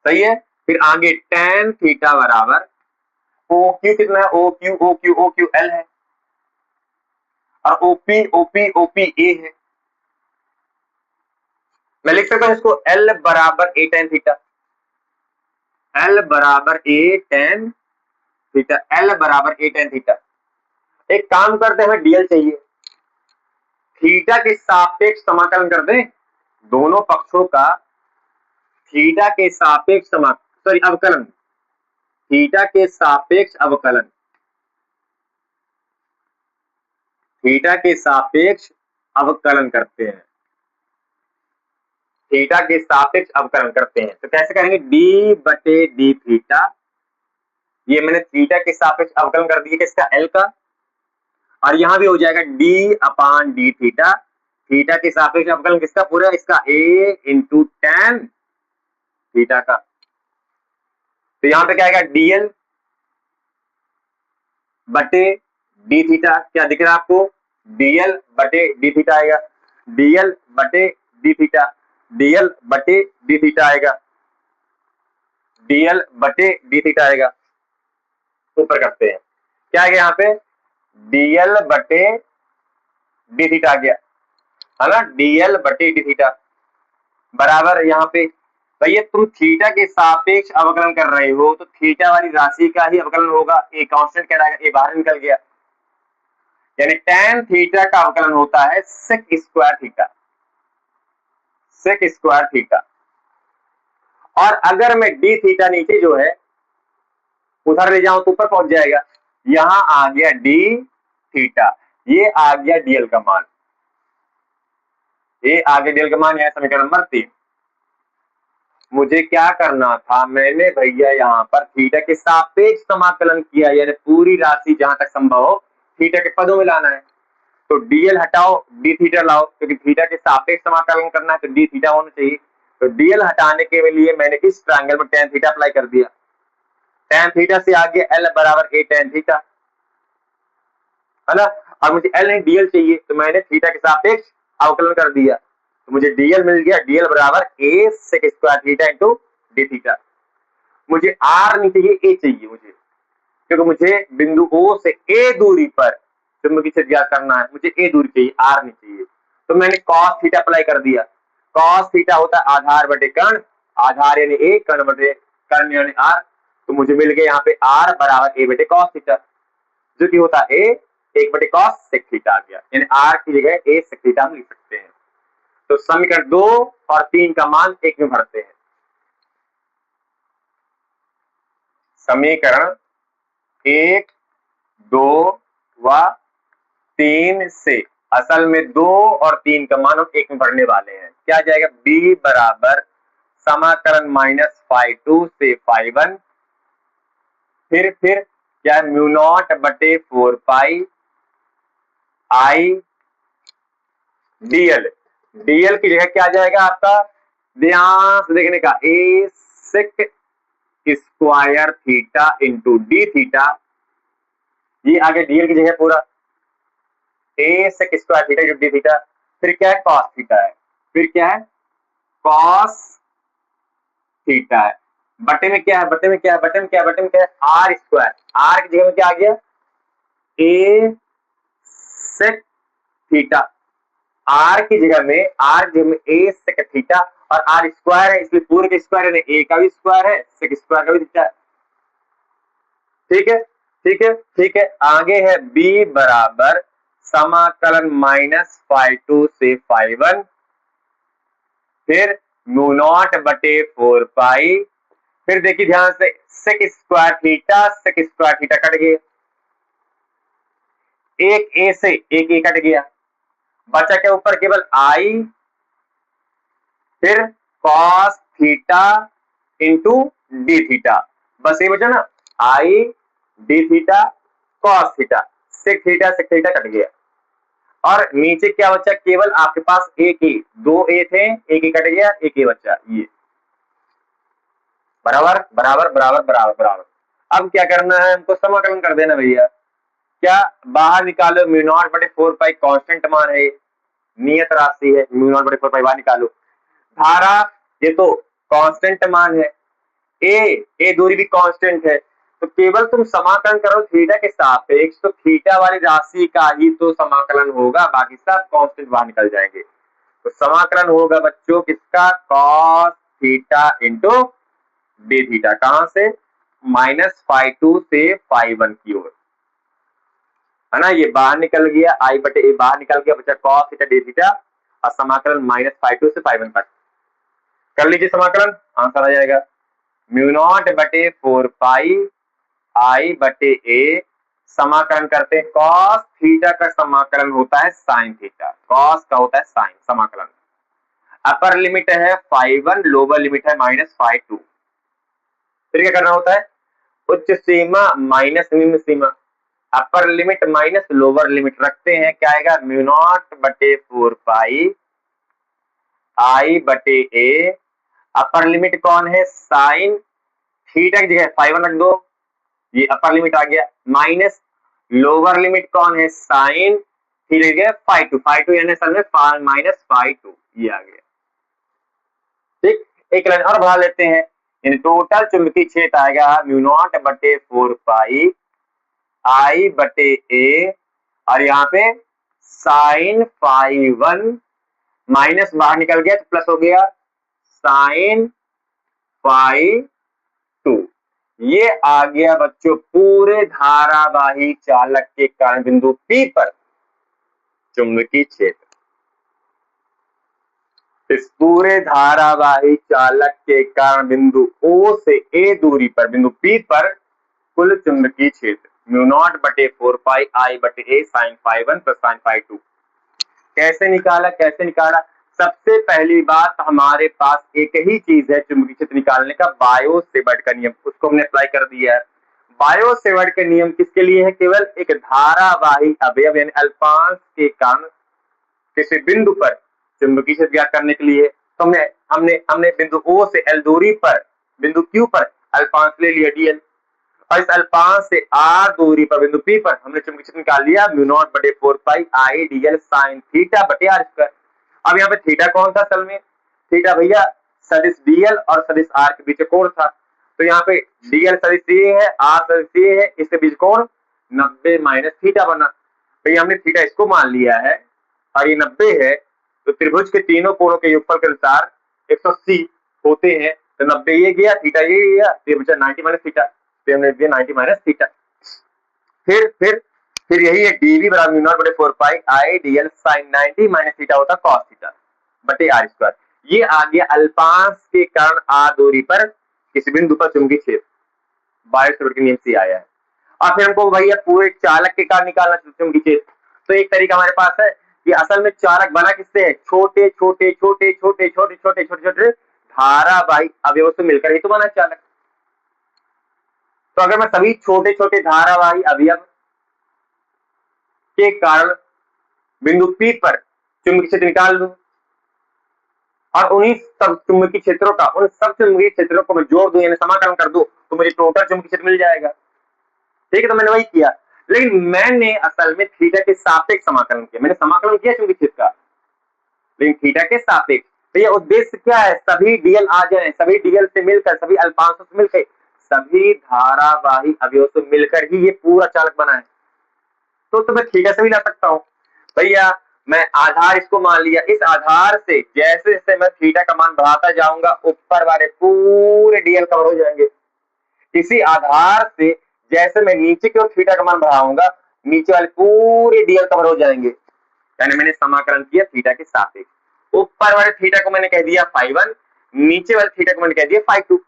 सही है। फिर आगे tan थीटा बराबर ओ क्यू कितना है, O Q O Q O Q L है, और ओपी ओपी ओपी ए है। मैं लिख सकता हूं इसको एल बराबर ए tan थीटा, एल बराबर ए tan थीटा, एल बराबर ए tan थीटा। एक काम करते हैं, हमें डीएल चाहिए, थीटा के सापेक्ष समाकलन कर दें दोनों पक्षों का, थीटा के सापेक्ष सॉरी अवकलन, थीटा के सापेक्ष अवकलन, थीटा के सापेक्ष अवकलन करते हैं। थीटा के सापेक्ष अवकलन करते हैं। तो कैसे करेंगे, डी बटे डी थीटा, ये मैंने थीटा के सापेक्ष अवकलन कर दिया किसका, एल का, और यहां भी हो जाएगा डी अपान डी थीटा, थीटा के सापेक्ष अवकलन किसका, पूरा इसका ए इंटू टेन थीटा का। तो यहां पे क्या आएगा, डीएल बटे डी थीटा, क्या दिख रहा है आपको, डीएल बटे डी थीटा आएगा, डीएल बटे डी थीटा, डीएल बटे डी थीटा आएगा, डीएल बटे डी थीटा आएगा। ऊपर करते हैं, क्या आ गया यहाँ पे, डीएल बटे डी थीटा आ गया, है ना, डीएल बटे डी थीटा बराबर यहाँ पे भैया तुम थीटा के सापेक्ष अवकलन कर रहे हो तो थीटा वाली राशि का ही अवकलन होगा, ए कांस्टेंट कहलाएगा, ए बाहर निकल गया, यानी tan थीटा का अवकलन होता है sec square theta, sec square theta. और अगर मैं डी थीटा नीचे जो है उधर ले जाऊं तो ऊपर पहुंच जाएगा, यहां आ गया डी थीटा, ये आ गया डीएल का मान, ये आ गया डीएल का मान, यह समीकरण नंबर 3। मुझे क्या करना था, मैंने भैया यहाँ पर थीटा के सापेक्ष समाकलन किया, यानी पूरी राशि जहां तक संभव हो थीटा के पदों में लाना है। तो डीएल हटाओ डी थीटा लाओ, क्योंकि थीटा के सापेक्ष समाकलन करना है तो डी थीटा होना चाहिए। तो डीएल हटाने के लिए मैंने इस ट्रायंगल में tan थीटा अप्लाई कर दिया, tan थीटा से आगे एल बराबर ए tan थीटा, है ना। अब मुझे एल नहीं डीएल चाहिए तो मैंने थीटा के सापेक्ष अवकलन कर दिया, तो मुझे डीएल मिल गया, डीएल बराबर a sec square theta into D theta. मुझे आर नहीं चाहिए, ए चाहिए मुझे, क्योंकि मुझे बिंदु ओ से ए दूरी पर चुंबकीय क्षेत्र ज्ञात करना है, मुझे ए दूरी चाहिए, आर नहीं चाहिए। तो मैंने कॉस थीटा अप्लाई कर दिया, कॉस थीटा होता है आधार बटे कर्ण, आधार यानी ए, कर्ण बटे कर्ण यानी आर, तो मुझे मिल गया यहाँ पे आर बराबर ए बटे कॉस थीटा, जो कि होता है ए एक बटे कॉस सेक थीटा आ गया, यानी आर की जगह ए सेक थीटा हम लिख सकते हैं। तो समीकरण 2 और 3 का मान एक में भरते हैं, समीकरण 1, 2 व 3 से असल में 2 और 3 का मान हम एक में भरने वाले हैं। क्या आ जाएगा, b बराबर समाकलन -φ2 से φ1, फिर क्या है, म्यू नॉट बटे 4 पाई आई डीएल, डीएल की जगह क्या आ जाएगा आपका, ध्यान से देखने का, a sec square theta into D theta, ये आगे डीएल की जगह पूरा a sec square theta into D theta, फिर क्या है कॉस थीटा है, फिर क्या है कॉस थीटा है, बटे में क्या है, बटे में क्या है, बटे में क्या है, बटे में क्या है, आर स्क्वायर, आर की जगह में क्या आ गया, ए सेक थीटा, आर की जगह में, आर की जगह में ए सेक थीटा, और आर स्क्वायर है इसलिए पूरे का स्क्वायर है, ए का भी स्क्वायर है, सेक स्क्वायर का भी थीटा है। ठीक है, ठीक है, ठीक है। आगे है b बराबर समाकलन -φ2 से φ1, फिर म्यू नॉट बटे 4 पाई, फिर देखिए ध्यान से सेक स्क्वायर थीटा कट गया, एक ए से एक ए कट गया, बचा के ऊपर केवल आई, फिर cos theta into D theta, बस ये बचा ना, I D theta cos theta, sec theta cut गया, और नीचे क्या बचा, केवल आपके पास एक ए, दो ए थे, एक ए कट गया, एक ए बचा, ये बराबर बराबर बराबर बराबर बराबर। अब क्या करना है, हमको समाकलन कर देना भैया, क्या बाहर निकालो, म्यू नॉट बटे 4 पाई कांस्टेंट मान है, नियत राशि है, म्यू नॉट बटे 4 पाई बाहर निकालो, धारा ये तो कांस्टेंट मान है, ए दूरी भी कांस्टेंट है, तो केवल तुम समाकलन करो थीटा के सापेक्ष, तो थीटा वाली राशि का ही तो समाकलन होगा, बाकी सब कांस्टेंट बाहर निकल जाएंगे। तो समाकलन होगा बच्चों किसका, cos theta into D theta, कहां से, -φ2 से φ1 की ओर, है ना, ये बाहर निकल गया, आई बटे ए बाहर निकल गया, बचा कॉस थीटा डी थीटा, और समाकलन -φ2 से φ1 तक कर लीजिए समाकलन, आंसर आ जाएगा म्यू नॉट बटे 4 पाई आई बटे ए, समाकलन करते हैं, कॉस थीटा का समाकलन होता है साइन थीटा, कॉस का होता है साइन समाकलन, अपर लिमिट है phi1, लोअर लिमिट है -phi2। फिर क्या करना होता है, उच्च सीमा माइनस निम्न सीमा, upper limit minus lower limit रखते हैं, क्या आएगा म्यू नॉट बटे 4 पाई आई बटे ए। अपर लिमिट कौन है, साइन थीटा की जगह phi1 रख दो, ये अपर लिमिट आ गया, माइनस लोअर लिमिट कौन है, साइन थीटा की जगह phi2, phi2 यानी असल में -phi2, ये आ गया। ठीक, एक लाइन और बढ़ा लेते हैं, इन टोटल चुंबकीय क्षेत्र आएगा म्यू नॉट बटे 4 पाई आई बटे ए, और यहाँ पे साइन phi1 माइनस बाहर निकल गया तो प्लस हो गया साइन phi2। ये आ गया बच्चों पूरे धारावाही चालक के कारण बिंदु P पर चुंबकीय क्षेत्र। इस पूरे धारावाही चालक के कारण बिंदु O से A दूरी पर बिंदु P पर कुल चुंबकीय क्षेत्र म्यू नॉट बटे 4 पाई आई बटे ए sign phi1 plus sign phi2। कैसे निकाला, सबसे पहली बात हमारे पास एक ही चीज है चुंबकीय क्षेत्र निकालने का, बायो सेवर्ट का नियम, उसको हमने अप्लाई कर दिया है। बायो सेवर्ट के नियम किसके लिए है, केवल एक धारावाही अवयव यानी अल्पांश के कारण किसी बिंदु पर चुंबकीय क्षेत्र ज्ञात करने के लिए। तो हमने बिंदु O से L दूरी पर बिंदु Q पर अल्पांश ले लिया dl, और इस अल्पांश से r दूरी पर बिंदु P पर हमने चुंबकीय क्षेत्र निकाल लिया म्यू नॉट बटे 4 पाई आई dl साइन थीटा बटे r स्क्वायर। अब यहाँ पे थीटा कौन था, असल में थीटा भैया सदिश dl और सदिश r के बीच कोण था, तो यहाँ पे dl सदिश ये है, r सदिश ये है, इसके बीच कोण 90 माइनस थीटा बना। तो हमने थीटा इसको मान लिया है और ये 90 है, तो त्रिभुज के तीनों कोणों के योगफल के अनुसार 180 होते हैं, तो 90 ये गया, थीटा ये गया, तो बचा 90 माइनस थीटा, तो हमने दिया 90 माइनस थीटा। फिर यही है dv बराबर म्यू नॉट बटे 4 पाई आई dl साइन 90 माइनस थीटा होता cos थीटा बटे r स्क्वायर। ये आ गया अल्पांश के कारण r दूरी पर किसी बिंदु पर चुंबकीय क्षेत्र, बायो सेवर्ट के नियम से आया है। और फिर हमको भैया पूरे चालक के कारण निकालना चुंबकीय क्षेत्र, तो एक तरीका हमारे पास है कि असल में चालक बना किससे है, छोटे छोटे छोटे छोटे छोटे छोटे छोटे छोटे धारावाही अवयवों से मिलकर ही तो बना चालक। तो अगर मैं सभी छोटे छोटे धारावाही अवयव के कारण बिंदु P पर चुंबकीय क्षेत्र निकाल दूं और उन्हीं सब चुंबकीय क्षेत्रों का उन सब चुंबकीय क्षेत्रों को मैं जोड़ दूं यानी समाकलन कर दूं, तो मुझे टोटल चुंबकीय क्षेत्र मिल जाएगा। ठीक है, तो मैंने वही किया, लेकिन मैंने असल में थीटा के सापेक्ष समाकलन किया, मैंने समाकलन किया चुंबकीय क्षेत्र का, लेकिन थीटा के सापेक्ष। तो ये उद्देश्य क्या है, सभी डीएल आ जाए, सभी डीएल से मिलकर, सभी अल्पांशों से मिलकर, सभी धारावाही अवयवों से मिलकर ही ये पूरा चालक बना है। तो मैं थीटा से भी ला सकता हूं भैया, मैं आधार इसको मान लिया, इस आधार से जैसे जैसे मैं थीटा का मान बढ़ाता जाऊंगा ऊपर वाले पूरे डीएल कवर हो जाएंगे, इसी आधार से जैसे मैं नीचे की ओर थीटा का मान बढ़ाऊंगा नीचे वाले पूरे डीएल कवर हो जाएंगे, यानी मैंने समाकलन किया थीटा के सापेक्ष। ऊपर वाले थीटा को मैंने कह दिया phi1, नीचे वाले थीटा को मैंने कह दिया phi2।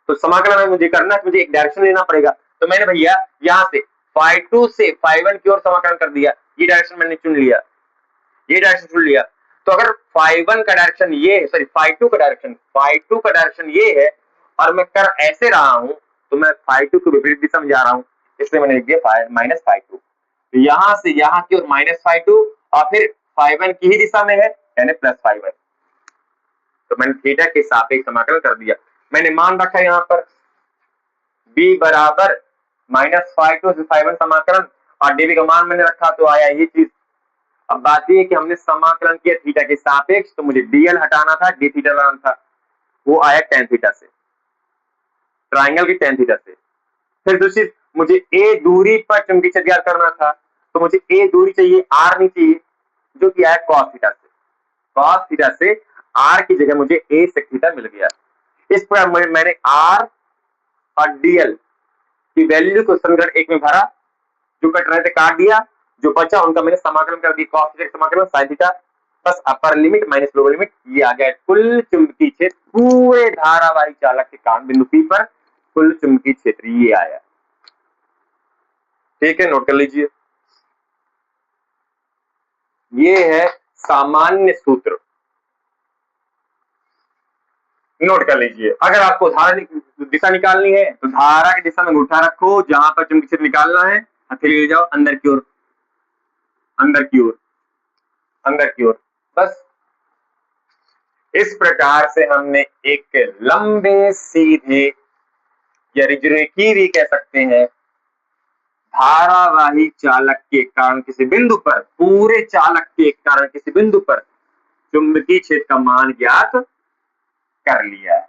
तो समाकलन में मुझे करना है, मुझे एक डायरेक्शन लेना पड़ेगा, तो मैंने भैया यहां से phi2 से phi1 की ओर समाकलन कर दिया, ये डायरेक्शन मैंने चुन लिया, ये डायरेक्शन चुन लिया। तो अगर phi1 का डायरेक्शन ये है, सॉरी phi2 का डायरेक्शन ये है और मैं कर ऐसे रहा हूं, तो मैं phi2 के विपरीत दिशा में जा रहा हूं, इसलिए मैंने लिख दिया माइनस phi2। तो यहां से यहां की ओर माइनस phi2 और फिर phi1 की ही दिशा में है यानी प्लस phi1। तो मैंने थीटा के सापेक्ष समाकलन कर दिया, मैंने मान रखा है यहां पर b बराबर माइनस phi2 से phi1 समाकलन और dv का मान मैंने रखा, तो आया ये चीज। अब बात यह है कि हमने समाकलन किया थीटा के सापेक्ष, तो मुझे dl हटाना था, d थीटा लाना था, वो आया tan थीटा से, ट्राइंगल की tan थीटा से। फिर दूसरी मुझे a दूरी पर चुंबकीय क्षेत्र ज्ञात करना था, तो मुझे a दूरी चाहिए, r नहीं चाहिए, जो कि आया cos थीटा से। cos थीटा से r की जगह मुझे a sec थीटा मिल गया। इस पर मैंने r और dl की वैल्यू को समीकरण 1 में भरा, जो कट रहे थे काट दिया, जो बचा उनका मैंने समाकलन कर दिया, cos थीटा समाकलन sin थीटा बस अपर लिमिट माइनस लोअर लिमिट, ये आ गया कुल चुंबकीय क्षेत्र पूरे धारावाही चालक के कारण बिंदु P पर कुल चुंबकीय क्षेत्र ये आया। ठीक है, नोट कर लीजिए, ये है सामान्य सूत्र नोट कर लीजिए। अगर आपको धारा दिशा निकालनी है तो धारा की दिशा में अंगूठा रखो, जहां पर चुंबकीय क्षेत्र निकालना है हथेली ले जाओ अंदर की ओर, अंदर की ओर, अंदर की ओर। बस इस प्रकार से हमने एक लंबे सीधे या रेखी भी कह सकते हैं धारावाही चालक के कारण किसी बिंदु पर, पूरे चालक के कारण किसी बिंदु पर चुंबकीय क्षेत्र का मान ज्ञात कर लिया है,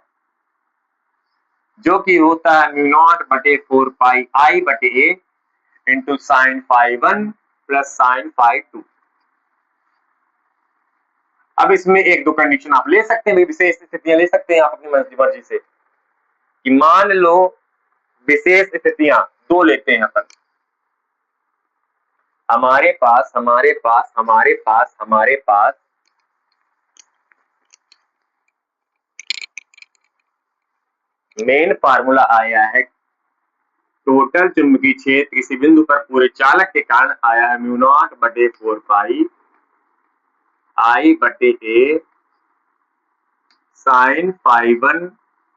जो कि होता है μ0/4πi/a into sine φ1 plus sign φ2। अब इसमें एक दो कंडीशन आप ले सकते हैं, विशेष स्थितियां ले सकते हैं आप अपनी मर्जी से, कि मान लो विशेष स्थितियां दो लेते हैं अपन। हमारे पास मेन फार्मूला आया है, टोटल चुंबकीय क्षेत्र किसी बिंदु पर पूरे चालक के कारण आया है μ0/4πi/a साइन φ1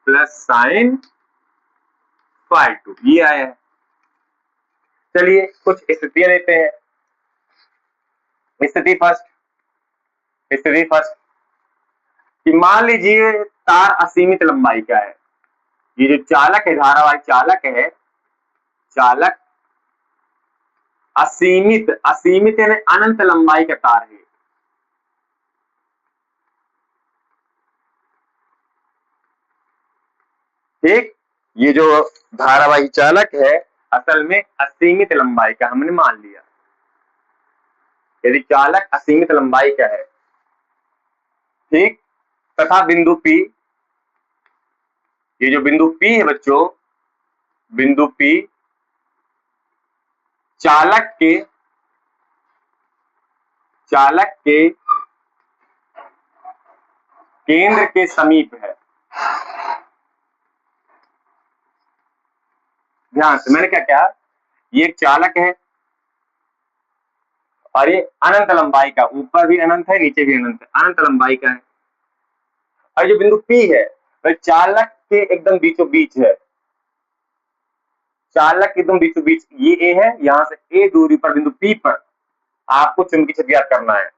प्लस साइन φ2, ये आया है। चलिए कुछ स्थितियां लेते हैं। स्थिति फर्स्ट कि मान लीजिए तार असीमित लंबाई का है। ये जो चालक है, धारावाही चालक है, चालक असीमित यानी अनंत लंबाई का तार है। ठीक, ये जो धारावाही चालक है असल में असीमित लंबाई का हमने मान लिया। यदि चालक असीमित लंबाई का है, ठीक, तथा बिंदु P, ये जो बिंदु P है बच्चों, बिंदु P चालक के केंद्र के समीप है। ध्यान से, मैंने क्या कहा, ये एक चालक है और ये अनंत लंबाई का, ऊपर भी अनंत है नीचे भी अनंत है, अनंत लंबाई का है। और जो बिंदु P है वह चालक के एकदम बीचों बीच है, चालक के एकदम बीचों बीच ये A है, यहां से A दूरी पर बिंदु P पर आपको चुंबकीय क्षेत्र ज्ञात करना है।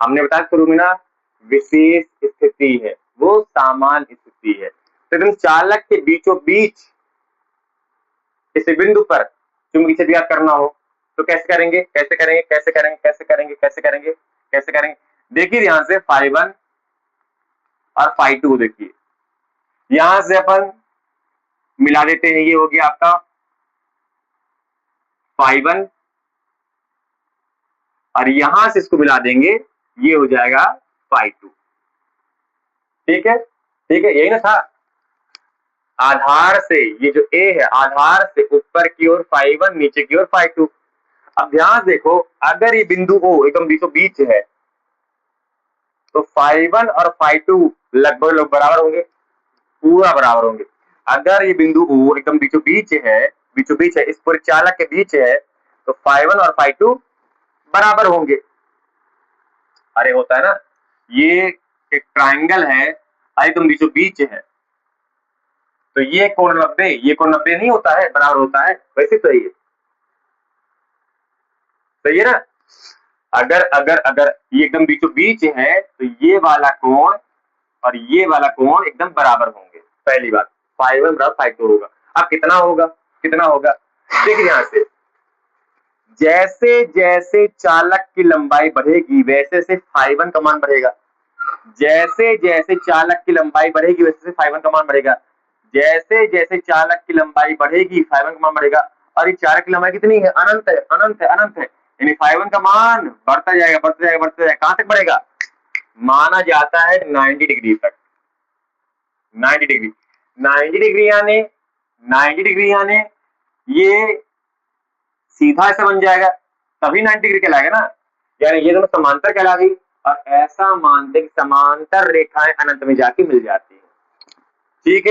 हमने बताया शुरू में ना, विशेष स्थिति है, वो सामान्य स्थिति है। तो एकदम चालक के बीचों बीच किसी बिंदु पर चुंबकीय क्षेत्र ज्ञात करना हो तो कैसे करेंगे? देखिए ध्यान से φ1 और φ2 देखिए, यहां से अपन मिला देते हैं, ये हो गया आपका φ1 और यहां से इसको मिला देंगे, ये हो जाएगा φ2। ठीक है, यही ना था। आधार से ये जो A है, आधार से ऊपर की ओर φ1, नीचे की ओर φ2। अब ध्यान देखो, अगर ये बिंदु O एकदम बीचों बीच है तो φ1 और φ2 लगभग बराबर होंगे, पूरा बराबर होंगे। अगर ये बिंदु O एकदम बीचों बीच है, इस पूरे चालक के बीच है, तो φ1 और φ2 बराबर होंगे। अरे होता है ना, ये एक ट्राइंगल है, एकदम बीचों बीच है, तो ये कोण 90, ये कोण 90 नहीं होता है, बराबर होता है, वैसे तो ये सही है ना। अगर ये एकदम बीचों बीच है तो ये वाला कोण और ये वाला कोण एकदम बराबर होंगे। पहली बात, φ1 बराबर φ2 होगा। अब कितना होगा? देखिए ध्यान से, जैसे जैसे चालक की लंबाई बढ़ेगी वैसे से φ1 का मान बढ़ेगा, जैसे जैसे चालक की लंबाई बढ़ेगी वैसे से φ1 का मान बढ़ेगा, जैसे जैसे चालक की लंबाई बढ़ेगी φ1 का मान बढ़ेगा। और ये चालक की लंबाई कितनी है? अनंत है, यानी φ1 का मान बढ़ता जाएगा। कहां तक बढ़ेगा? माना जाता है 90 डिग्री तक। 90 डिग्री यानी ये सीधा ऐसा बन जाएगा, तभी 90 डिग्री कहलाएगा ना, यानी ये दोनों समांतर कहला गई। और ऐसा मानते कि समांतर रेखाएं अनंत में जाके मिल जाती है। ठीक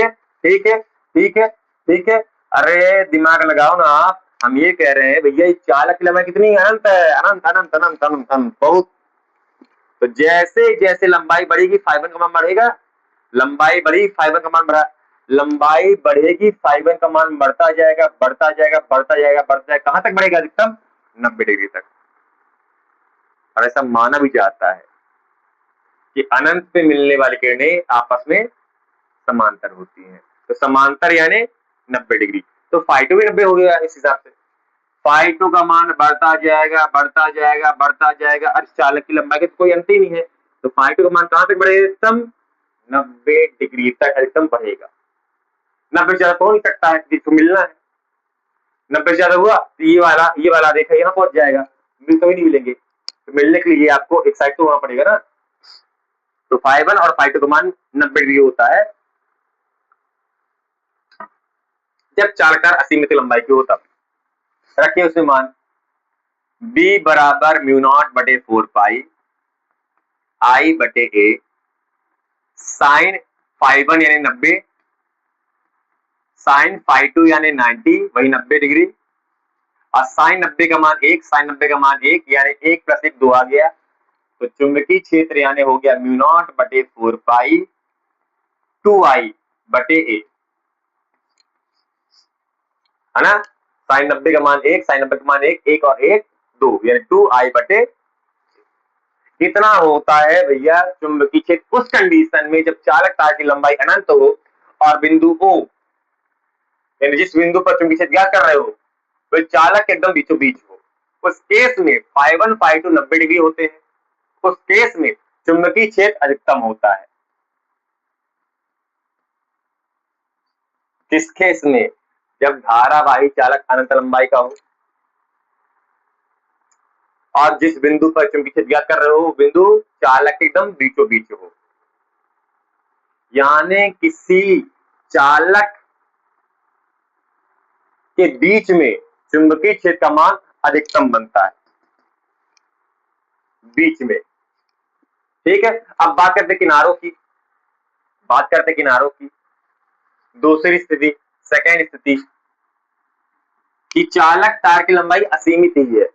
है। अरे दिमाग लगाओ ना आप, हम ये कह रहे हैं भैया चालक की लंबाई कितनी? अनंत है, अनंत बहुत। तो जैसे जैसे लंबाई बढ़ेगी फाइबर का मान बढ़ेगा, लंबाई बढ़ी फाइबर का मान बढ़ा, लंबाई बढ़ेगी फाइबर का मान बढ़ता जाएगा बढ़ता जाएगा बढ़ता जाएगा बढ़ता जाएगा, कहां तक बढ़ेगा? अधिकतम 90 डिग्री तक। और ऐसा माना भी जाता है कि अनंत पे मिलने वाली किरणें आपस में समांतर होती हैं। तो समांतर यानी 90 डिग्री। तो फाइटो भी 90 हो गया इस हिसाब से। फाइटो का मान बढ़ता जाएगा बढ़ता जाएगा बढ़ता जाएगा, और चालक की लंबाई का तो कोई अंत ही नहीं है। तो फाइटो का मान कहां तक बढ़ेगा? अधिकतम 90 डिग्री तक अधिकतम बढ़ेगा। 90 से ज्यादा तो हो नहीं सकता है, जिसको मिलना है। 90 से ज्यादा हुआ तो ये वाला देखा यहाँ पहुंच जाएगा, मिल तो ही नहीं मिलेंगे। तो मिलने के लिए आपको एक साइड तो होना पड़ेगा ना। तो फाइबर और फाइटो का मान 90 डिग्री होता है जब चालकार असीमित लंबाई की होता। रखिए उसमें मान b बराबर म्यू नॉट बटे 4 पाई आई बटे ए साइन फाइव यानी 90 साइन फाइव यानी 90 वही 90 डिग्री, और साइन 90 का मान 1 साइन 90 का मान 1 यानी 1 प्लस 1 2 आ गया। तो चुंबकीय क्षेत्र यानी हो गया म्यू नॉट बटे 4 पाई 2i बटे ए, है ना। साइन 90 का मान 1 साइन 90 का मान 1 1 और 1 2 यानी 2i बटे। कितना होता है भैया चुंबकीय क्षेत्र उस कंडीशन में जब चालक तार की लंबाई अनंत हो और बिंदु O यानी जिस बिंदु पर चुंबकीय क्षेत्र ज्ञात कर रहे हो वह चालक के एकदम बीचों बीच हो। उस केस में फाइव 90 डिग्री होते हैं। उस केस में चुंबकीय क्षेत्र अधिकतम होता है। किस केस में? जब धारावाही चालक अनंत लंबाई का हो और जिस बिंदु पर चुंबकीय क्षेत्र ज्ञात कर रहे हो बिंदु चालक के एकदम बीचों बीच हो, यानी किसी चालक के बीच में चुंबकीय क्षेत्र का मान अधिकतम बनता है, बीच में। ठीक है, अब बात करते किनारों की। दूसरी स्थिति, सेकेंड स्थिति कि चालक तार की लंबाई असीमित ही है।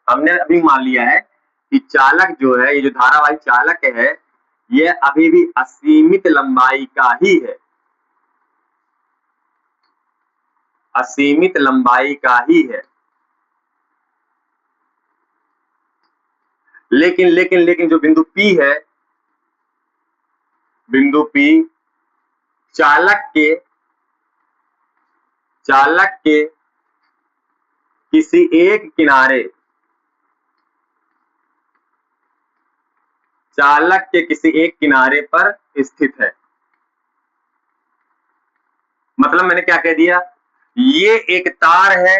हमने अभी मान लिया है कि चालक जो है, ये जो धारावाही चालक है, ये अभी भी असीमित लंबाई का ही है, असीमित लंबाई का ही है। लेकिन लेकिन लेकिन जो बिंदु P है, बिंदु P चालक के किसी एक किनारे, चालक के किसी एक किनारे पर स्थित है। मतलब मैंने क्या कह दिया, ये एक तार है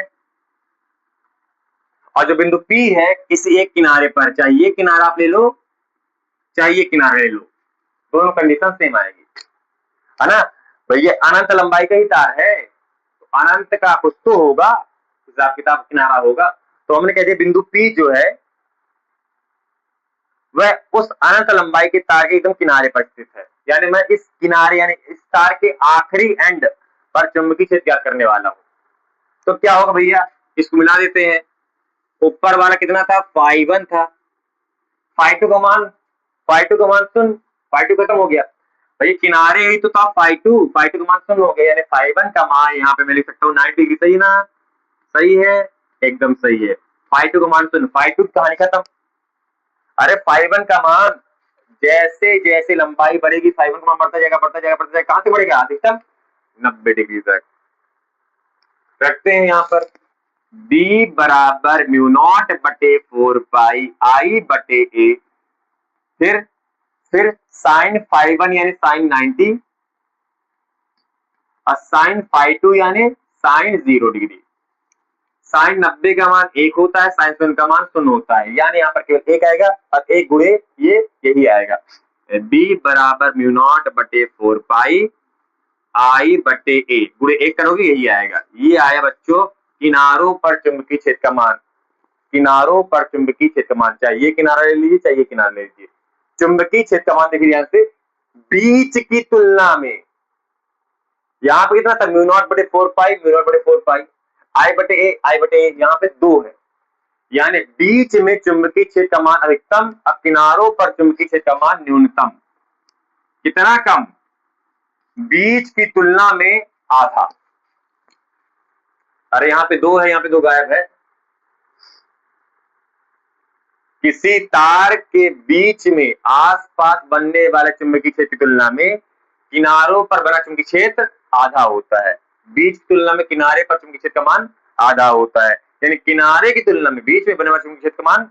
और जो बिंदु P है किसी एक किनारे पर, चाहे ये किनारा आप ले लो चाहे ये किनारा ले लो, दोनों कंडीशन सेम आएगी, है ना। भैया अनंत लंबाई का ही तार है तो अनंत का कुछ तो होगा, हिसाब किताब किनारा होगा। तो हमने कह दिया बिंदु P जो है वह उस अनंत लंबाई के तार के एकदम किनारे पर स्थित है। यानी मैं इस किनारे यानी इस तार के आखिरी एंड पर चुंबकीय क्षेत्र ज्ञात करने वाला हूं। तो क्या होगा भैया, इसको मिला देते हैं। ऊपर वाला कितना था? फाइव था। फाइव का मान सुन, फाइव खत्म हो गया भाई, किनारे ही तो था फाइव का मान सुन हो गया, यानी फाइव का मान यहाँ पे मैं लिख सकता हूँ 90 डिग्री। सही ना? सही है, एकदम सही है। फाइव का मान सुन, फाइव कहानी खत्म। अरे फाइव का मान जैसे जैसे लंबाई बढ़ेगी फाइव का मान बढ़ता जाएगा बढ़ता जाएगा बढ़ता जाएगा, कहां से बढ़ेगा? अधिकतम 90 डिग्री तक। रखते हैं यहाँ पर b बराबर म्यू नॉट बटे 4 पाई आई बटे ए, फिर साइन फाइव यानी साइन 90 और साइन फाइव यानी साइन 0 डिग्री। साइन 90 का मान 1 होता है, साइन 0 का मान 0 होता है, यानी यहाँ पर केवल 1 आएगा और 1 गुणे ये यही आएगा। b बराबर म्यू नॉट बटे 4 पाई आई बटे ए, गुणे 1 करोगे यही आएगा। ये आया बच्चों किनारों पर चुंबकीय क्षेत्र का मान। किनारों पर चुंबकीय क्षेत्र का मान, चाहे ये किनारा ले लीजिए चाहे ये किनारा ले लीजिए, चुंबकीय क्षेत्र का मान देखिए ध्यान से, बीच की तुलना में यहाँ पे कितना था? म्यू नॉट बटे 4 पाई, म्यू नॉट बटे 4 पाई आई बटे ए, यहाँ पे 2 है। यानी बीच में चुंबकीय क्षेत्र का मान अधिकतम और किनारों पर चुंबकीय क्षेत्र का मान न्यूनतम। कितना कम? बीच की तुलना में आधा। अरे यहाँ पे 2 है, यहाँ पे 2 गायब है। किसी तार के बीच में आसपास बनने वाले चुंबकीय क्षेत्र की तुलना में किनारों पर बना चुंबकीय क्षेत्र आधा होता है। बीच की तुलना में किनारे पर चुंबकीय क्षेत्र का मान आधा होता है, यानी किनारे की तुलना में बीच में बने वाले चुंबकीय क्षेत्र का मान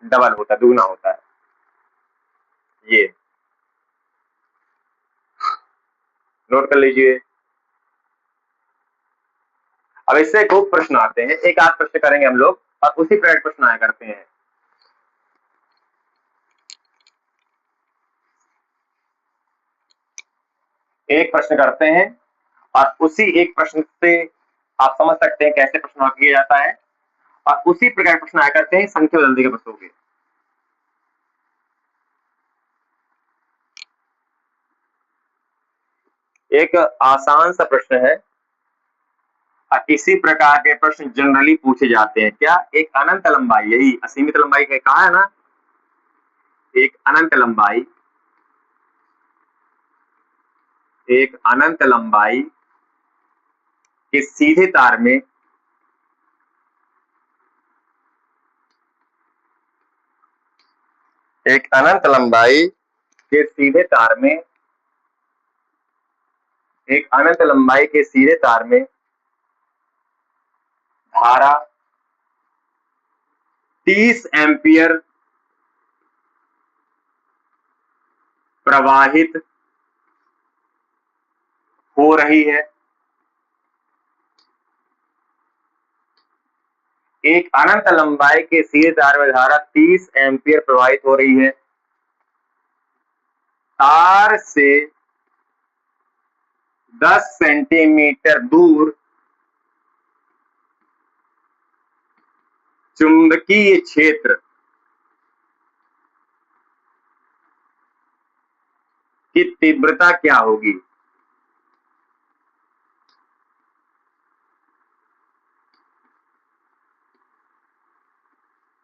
डबल होता है, दुगना होता है। ये नोट कर लीजिए। अब इससे खूब प्रश्न आते हैं, एक आध प्रश्न करेंगे हम लोग और उसी प्रकार प्रश्न आया करते हैं। एक प्रश्न करते हैं और उसी एक प्रश्न से आप समझ सकते हैं कैसे प्रश्न किया जाता है, और उसी प्रकार प्रश्न आया करते हैं, संख्या बदल देकर बसोगे। एक आसान सा प्रश्न है, इसी प्रकार के प्रश्न जनरली पूछे जाते हैं। क्या? एक अनंत लंबाई, यही असीमित लंबाई का कहा है ना, एक अनंत लंबाई, एक अनंत लंबाई के सीधे तार में एक अनंत लंबाई के सीधे तार में एक अनंत लंबाई के सीधे तार में धारा 30 एम्पियर प्रवाहित हो रही है। एक अनंत लंबाई के सीधे तार में धारा 30 एम्पियर प्रवाहित हो रही है। तार से 10 सेंटीमीटर दूर चुंबकीय क्षेत्र की तीव्रता क्या होगी?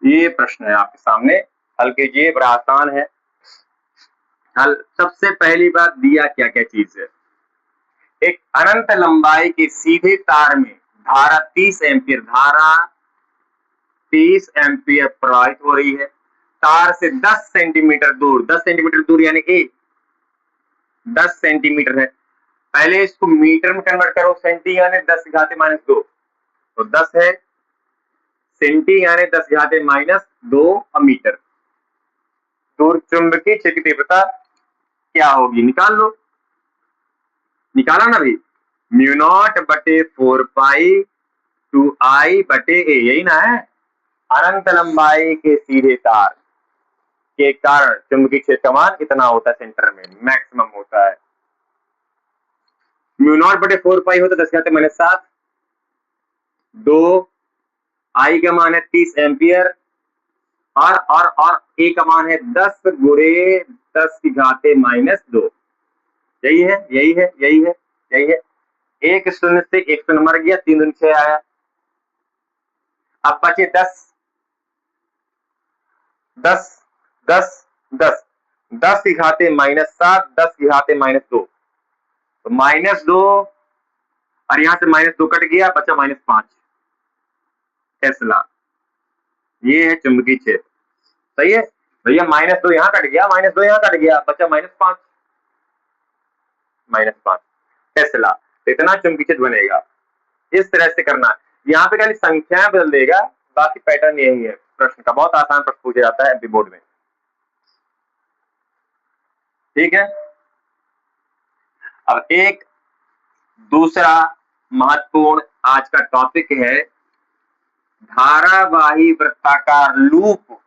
ये प्रश्न है आपके सामने, हल कीजिए, बड़ा आसान है हल। सबसे पहली बात, दिया क्या क्या चीज है। एक अनंत लंबाई के सीधे तार में धारा 30 एम्पियर, धारा 30 एम्पियर प्रवाहित हो रही है। तार से 10 सेंटीमीटर दूर, 10 सेंटीमीटर दूर यानी कि 10 सेंटीमीटर है। पहले इसको मीटर में कन्वर्ट करो, सेंटी यानी 10⁻², तो 10 है, सेंटी यानी 10⁻² और मीटर दूर चुंबकीय क्षेत्र की तीव्रता क्या होगी? निकाल लो। निकाला ना भाई? μ0/4π2I/A, यही ना है। अनंत लंबाई के सीधे तार के कारण चुंबकीय क्षेत्र का मान कितना होता है? सेंटर में मैक्सिमम होता है। μ0/4π होता है 10⁻7, 2 आई का मान है 30 एम्पियर और ए का मान है 10 × 10⁻²। यही है, यही है, यही है, यही है। एक शून्य से एक शून्य मर गया, 3 दूनी 6 आया। अब बचे 10, 10, 10, 10, 10⁻⁻7, 10⁻⁻2, तो -2, और यहां से -2 कट गया, बचा -5 टेस्ला। ये है चुंबकीय क्षेत्र, सही है भैया। -2 यहां कट गया, -2 यहां कट गया, बचा -5, -5 टेस्ला। तो इतना चुंबकीय क्षेत्र बनेगा। इस तरह से करना है। यहाँ पे खाली संख्याएं बदल देगा, बाकी पैटर्न यही है। प्रश्न का बहुत आसान प्रश्न पूछा जाता है एमपी बोर्ड में, ठीक है। अब एक दूसरा महत्वपूर्ण आज का टॉपिक है धारावाही वृत्ताकार लूप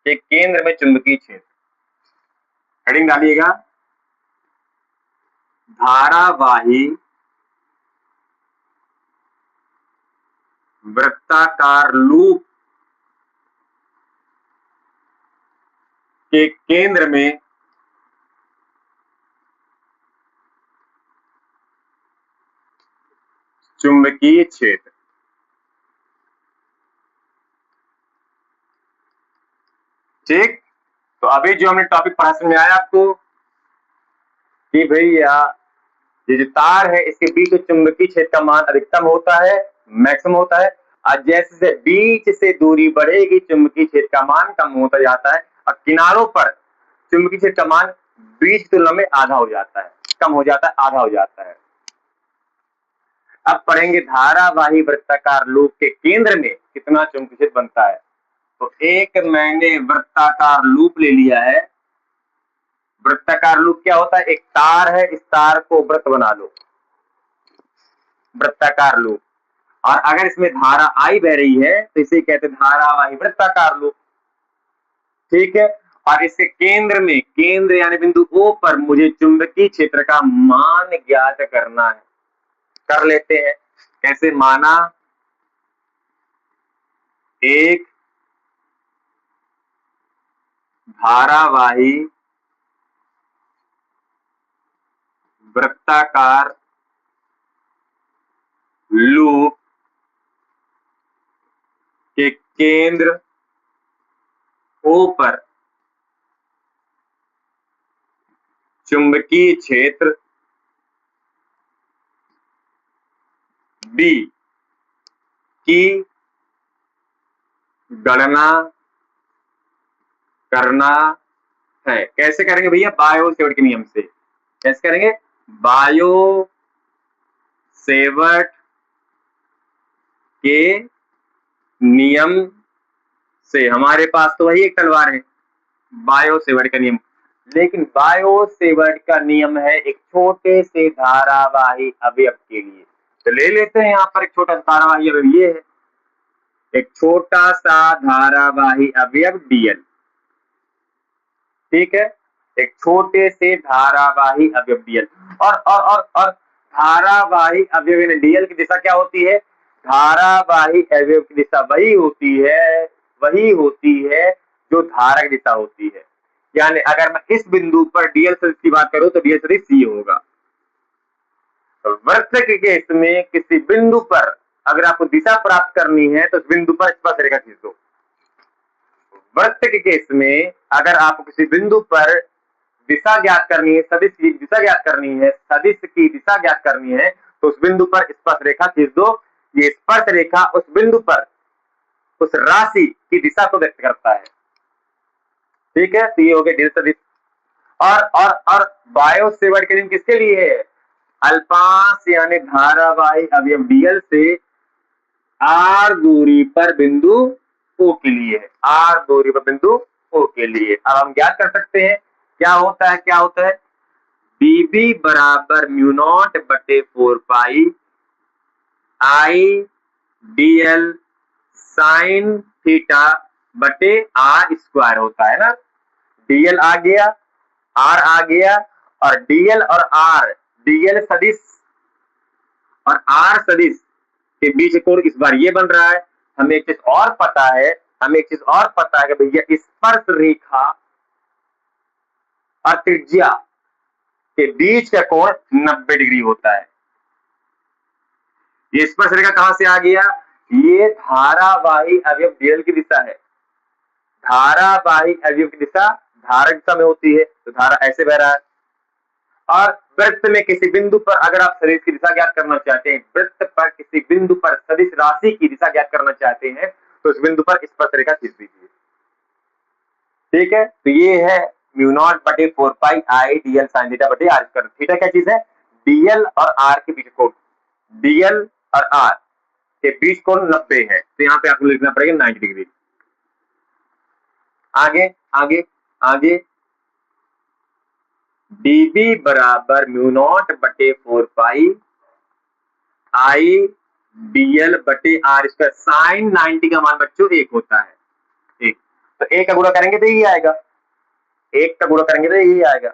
के केंद्र में चुंबकीय क्षेत्र। हेडिंग डालिएगा, धारावाही वृत्ताकार लूप के केंद्र में चुंबकीय क्षेत्र। ठीक। तो अभी जो हमने टॉपिक पढ़ा समझ में आया आपको कि भैया ये जो तार है इसके बीच में चुंबकीय क्षेत्र का मान अधिकतम होता है, मैक्सिमम होता है, और जैसे जैसे बीच से दूरी बढ़ेगी चुंबकीय क्षेत्र का मान कम होता जाता है, और किनारों पर चुंबकीय क्षेत्र का मान बीच की तुलना में आधा हो जाता है, कम हो जाता है, आधा हो जाता है। अब पढ़ेंगे धारावाही वृत्ताकार लूप के केंद्र में कितना चुंबकीय क्षेत्र बनता है। तो एक मैंने वृत्ताकार लूप ले लिया है। वृत्ताकार लूप क्या होता है? एक तार है, इस तार को वृत्त बना लो, वृत्ताकार लूप। और अगर इसमें धारा आई बह रही है तो इसे कहते हैं धारावाही वृत्ताकार लूप। ठीक है। और इसके केंद्र में, केंद्र यानी बिंदु O पर मुझे चुंबकीय क्षेत्र का मान ज्ञात करना है। कर लेते हैं। कैसे? माना एक धारावाही वृत्ताकार लूप के केंद्र O पर चुंबकीय क्षेत्र B की गणना करना है। कैसे करेंगे भैया? बायो सेवर्ट के नियम से। कैसे करेंगे? बायो सेवर्ट के नियम से। हमारे पास तो वही एक तलवार है, बायो सेवर्ट का नियम। लेकिन बायो सेवर्ट का नियम है एक छोटे से धारावाही अवयव के लिए। तो ले लेते हैं यहाँ पर एक छोटा सा धारावाही अवयव, ये है एक छोटा सा धारावाही अवयव डीएल। ठीक है, एक छोटे से धारावाही अवयव डीएल। और धारावाही अवयव डीएल की दिशा क्या होती है? धारावाही अवयव की दिशा वही होती है जो धारा की दिशा होती है। यानी अगर मैं इस बिंदु पर डीएल सदिश की बात करूं तो डीएल सदिश सी होगा। तो वृत्त के केस में किसी बिंदु पर अगर आपको दिशा प्राप्त करनी है तो उस बिंदु पर स्पर्शरेखा खींच दो। वृत्त के केस में अगर आपको किसी बिंदु पर दिशा ज्ञात करनी है, सदिश की दिशा ज्ञात करनी है, सदिश की दिशा ज्ञात करनी है, तो उस बिंदु पर स्पर्श रेखा खींच दो। ये स्पर्श रेखा उस बिंदु पर उस राशि की दिशा को व्यक्त करता है। ठीक है, तो ये हो गया डीएल सदिश। और बायो सेवर्ट के नियम किसके लिए है? अल्पांश यानी धारावाही अवयव डीएल से आर दूरी पर बिंदु ओ के लिए है। आर दूरी पर बिंदु ओ के लिए। अब हम ज्ञात कर सकते हैं क्या होता है, क्या होता है? बीबी बराबर म्यू नॉट बटे 4 पाई आई डीएल साइन थीटा बटे आर स्क्वायर होता है ना। डीएल आ गया, आर आ गया, और डीएल और आर, डीएल सदिश और आर सदिश के बीच कोण इस बार ये बन रहा है। हमें एक चीज और पता है, कि भैया स्पर्श रेखा और त्रिज्या के बीच का कोण 90 डिग्री होता है। ये स्पर्श रेखा कहां से आ गया? ये धारावाही अवयव डीएल की दिशा है। धारावाही अवयव की दिशा धारा दिशा में होती है, तो धारा ऐसे बह रहा है। और वृत्त में किसी बिंदु पर अगर आप सदिश की दिशा ज्ञात करना चाहते हैं, वृत्त पर किसी बिंदु पर सदिश राशि की दिशा ज्ञात करना चाहते हैं, तो उस बिंदु पर स्पर्श रेखा खींच दीजिए। ठीक है, तो ये है म्यू नॉट बटे 4 पाई आई डीएल साइन थीटा बटे आर स्क्वायर। थीटा क्या चीज है? डीएल और आर के बीच कोण। डीएल और आर के बीच कोण 90 है, तो यहाँ पे आपको लिखना पड़ेगा 90 डिग्री। आगे आगे आगे डीबी बराबर म्यू नॉट बटे 4 पाई आई डीएल बटे आर स्क्वायर। साइन 90 का मान बच्चों 1 होता है। एक तो 1 का गुणा करेंगे तो यही आएगा, 1 का गुणा करेंगे तो यही आएगा।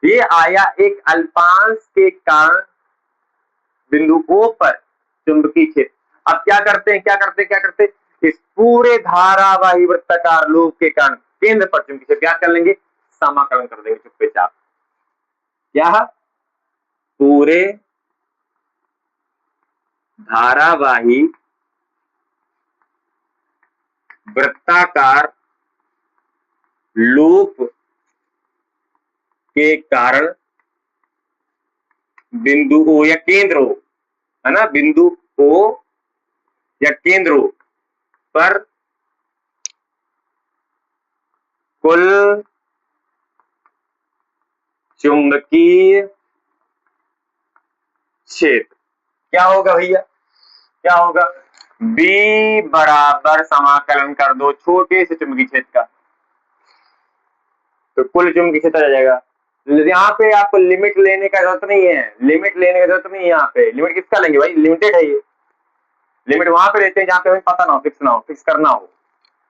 ये आया एक अल्पांश के कारण बिंदु O पर चुंबकीय क्षेत्र। अब क्या करते हैं, क्या करते हैं? इस पूरे धारावाही वृत्ताकार लूप के कारण केंद्र पर चुंबकीय क्षेत्र क्या कर लेंगे? समाकलन कर देंगे चुप्पे चाप। क्या? पूरे धारावाही वृत्ताकार लूप के कारण बिंदु O या केंद्र O, है ना, बिंदु O या केंद्र O पर कुल चुंबकीय क्षेत्र क्या होगा भैया, क्या होगा, B बराबर समाकलन कर दो छोटे से चुंबकीय क्षेत्र का, तो कुल चुंबकीय क्षेत्र आ जाएगा। यहाँ पे आपको लिमिट लेने का जरूरत नहीं है, लिमिट लेने की जरूरत नहीं है। यहाँ पे लिमिट किसका लेंगे भाई, लिमिटेड है ये। लिमिट वहां पे लेते हैं जहाँ पे हमें पता ना हो, फिक्स ना हो, फिक्स करना हो,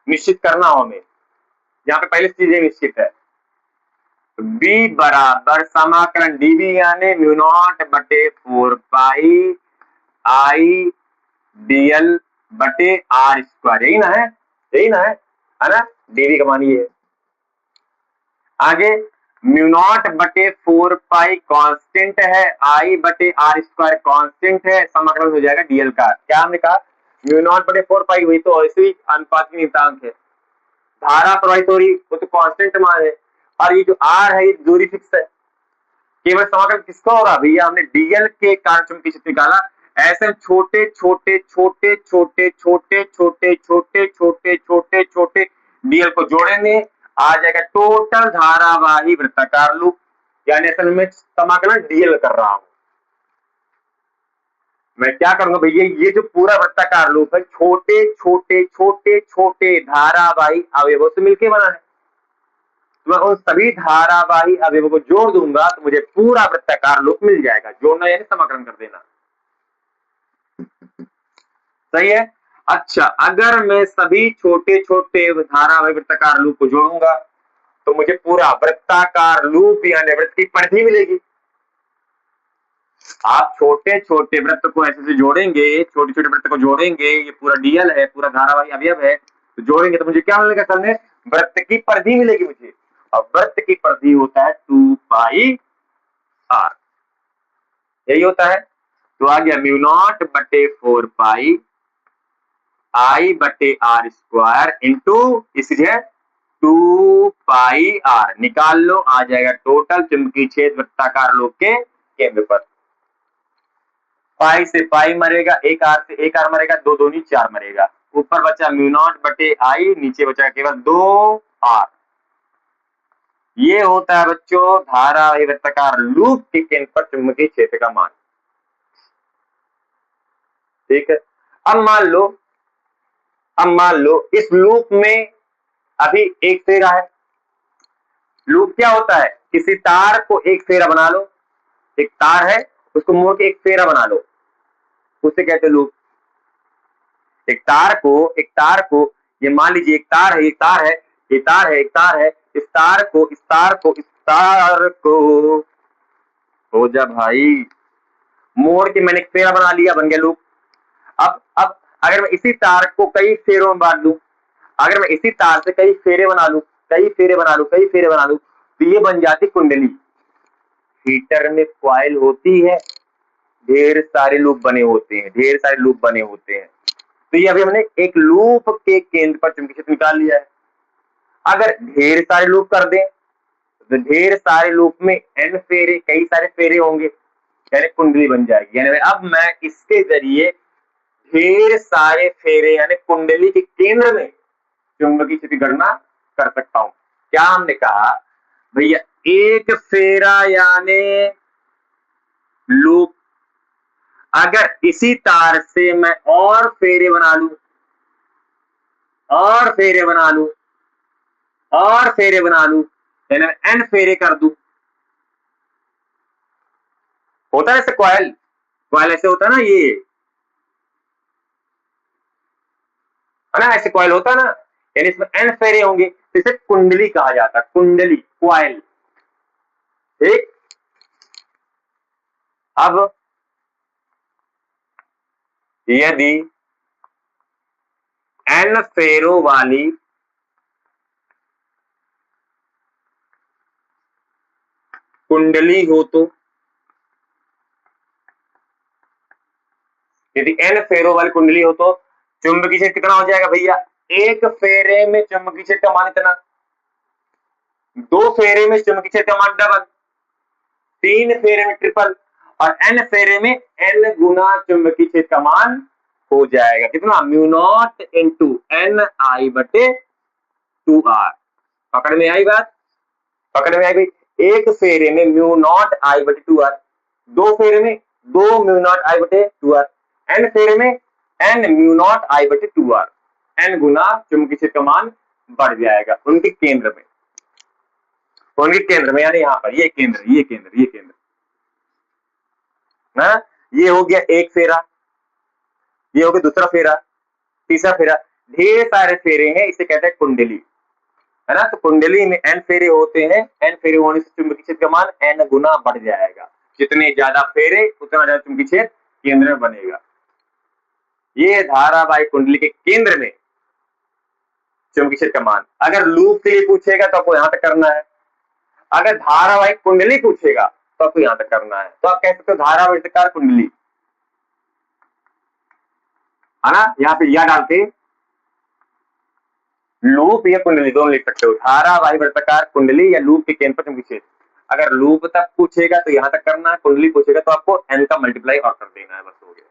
निश्चित करना हो हमें, यहाँ पे पहले चीजें निश्चित है। B बराबर समाकलन dV यानी म्यू नॉट बटे 4 पाई I dl बटे r स्क्वायर, यही ना है, यही ना है ना, dV का मान ये है। आगे म्यू नॉट बटे 4 पाई कांस्टेंट है, I बटे r स्क्वायर कांस्टेंट है, समाकलन हो जाएगा dl का। क्या हमने कहा, म्यू नॉट बटे 4 पाई, वही तो ऐसे ही अनुपात की नियतांक है, धारा प्रवाहित हो रही वो तो कांस्टेंट मान है, और ये जो r है ये दूरी फिक्स है। केवल समाकलन किसका हो रहा भैया, हमने dl के कारण चुंबकीय क्षेत्र निकाला। ऐसे छोटे छोटे छोटे छोटे छोटे छोटे छोटे छोटे छोटे छोटे dl को जोड़ेंगे, आ जाएगा टोटल धारावाही वृत्ताकार लूप, यानी असल में समाकलन dl कर रहा हूं मैं। क्या करूंगा भैया, ये जो पूरा वृत्ताकार लूप है छोटे छोटे छोटे छोटे धारावाही अवयवों से मिलकर बना है, मैं उन सभी धारावाही अवयवों को जोड़ दूंगा तो मुझे पूरा वृत्ताकार लूप मिल जाएगा। जोड़ना यानी समाकलन कर देना, सही है। अच्छा, अगर मैं सभी छोटे छोटे धारावाही वृत्ताकार लूप को जोड़ूंगा तो मुझे पूरा वृत्ताकार लूप यानी वृत्त की परिधि मिलेगी। आप छोटे छोटे वृत्त को ऐसे से जोड़ेंगे, छोटे छोटे वृत्त को जोड़ेंगे, ये पूरा डीएल है, पूरा धारावाही अवयव है, तो जोड़ेंगे तो मुझे क्या मिलेगा, असल में वृत्त की परिधि मिलेगी मुझे, और वृत्त की परिधि होता है 2 पाई r, यही होता है। तो आ गया म्यू नॉट बटे 4 पाई I बटे r स्क्वायर इंटू इसी है 2 पाई r, निकाल लो, आ जाएगा टोटल चुंबकीय क्षेत्र वृत्ताकार लूप के केंद्र पर। पाई से पाई मरेगा, एक आर से एक आर मरेगा, दो दूनी 4 मरेगा, ऊपर बचा म्यू नॉट बटे I, नीचे बचा केवल 2 r। ये होता है बच्चों धारावाही वृत्ताकार लूप के केंद्र पर चुंबकीय क्षेत्र का मान, ठीक है। अब मान लो इस लूप में अभी एक फेरा है। लूप क्या होता है, किसी तार को एक फेरा बना लो, एक तार है उसको मोड़ के एक फेरा बना लो, उसे कहते हैं लूप। एक तार को ये मान लीजिए एक तार है, एक तार है, ये तार है, एक तार है, इस तार को हो जा भाई, मोड़ के मैंने एक फेरा बना लिया, बन गया लूप। अब अगर मैं इसी तार को कई फेरों में बांट दूं, अगर मैं इसी तार से कई फेरे बना लूं, कई फेरे बना लूं, तो ये बन जाती कुंडली। हीटर में कॉइल होती है, ढेर सारे लूप बने होते हैं, तो ये अभी हमने एक लूप के केंद्र पर चुंबकीय क्षेत्र निकाल लिया है। अगर ढेर सारे लूप कर दें तो ढेर सारे लूप में n फेरे, कई सारे फेरे होंगे, यानी कुंडली बन जाएगी। यानी अब मैं इसके जरिए ढेर सारे फेरे यानी कुंडली के केंद्र में चुंबकीय क्षेत्र की गणना कर सकता हूं। क्या हमने कहा भैया, एक फेरा यानी लूप, अगर इसी तार से मैं और फेरे बना लूं, और फेरे बना लूं, यानी मैं n फेरे कर दूं, होता है ऐसे कॉइल ऐसे होता है ना, ये है ना, ऐसे कॉइल होता है ना, यानी इसमें n फेरे होंगे, तो इसे कुंडली कहा जाता है, कुंडली कॉइल। ठीक, अब यदि n फेरों वाली कुंडली हो तो, यदि n फेरों वाली कुंडली हो तो चुंबकीय क्षेत्र कितना हो जाएगा भैया, एक फेरे में चुंबकीय क्षेत्र का मान इतना, 2 फेरे में चुंबकीय क्षेत्र का मान डबल, 3 फेरे में ट्रिपल और n फेरे में n गुना चुंबकीय क्षेत्र का मान हो जाएगा कितना, म्यू नॉट इंटू एन आई बटे 2r। पकड़ में आई बात, पकड़ में आई भाई। एक फेरे में म्यू नॉट आई बटे 2r, 2 फेरे में 2 म्यू नॉट आई बटे 2r, n फेरे में n म्यू नॉट आई बटे 2r, n गुना चुंबकीय क्षेत्र का मान बढ़ जाएगा उनके केंद्र में, उनके केंद्र में, यानी यहाँ पर ये केंद्र, ये केंद्र, ये केंद्र ना। ये हो गया एक फेरा, ये हो गया दूसरा फेरा, तीसरा फेरा, ढेर सारे फेरे हैं, इसे कहते हैं कुंडली, है ना। तो कुंडली में n फेरे होते हैं, n फेरे होने से चुंबकीय क्षेत्र का मान n गुना बढ़ जाएगा, जितने ज्यादा फेरे उतना ज्यादा चुंबकीय क्षेत्र केंद्र में बनेगा। ये धारावाहिक कुंडली के केंद्र में चुंबकीय क्षेत्र का मान। अगर लूप के लिए पूछेगा तो आपको यहां तक करना है, अगर धारावाहिक कुंडली पूछेगा तो आपको यहां तक करना है। तो आप कह सकते हो धारावृत्तकार कुंडली, है ना। यहाँ पे या डाल के लूप या कुंडली दोनों लिख सकते हो, धारावाही वृत्ताकार कुंडली या लूप के केंद्र पर चुंबकीय क्षेत्र। अगर लूप तक पूछेगा तो यहां तक करना है, कुंडली पूछेगा तो आपको n का मल्टीप्लाई और कर देना है, बस हो गया।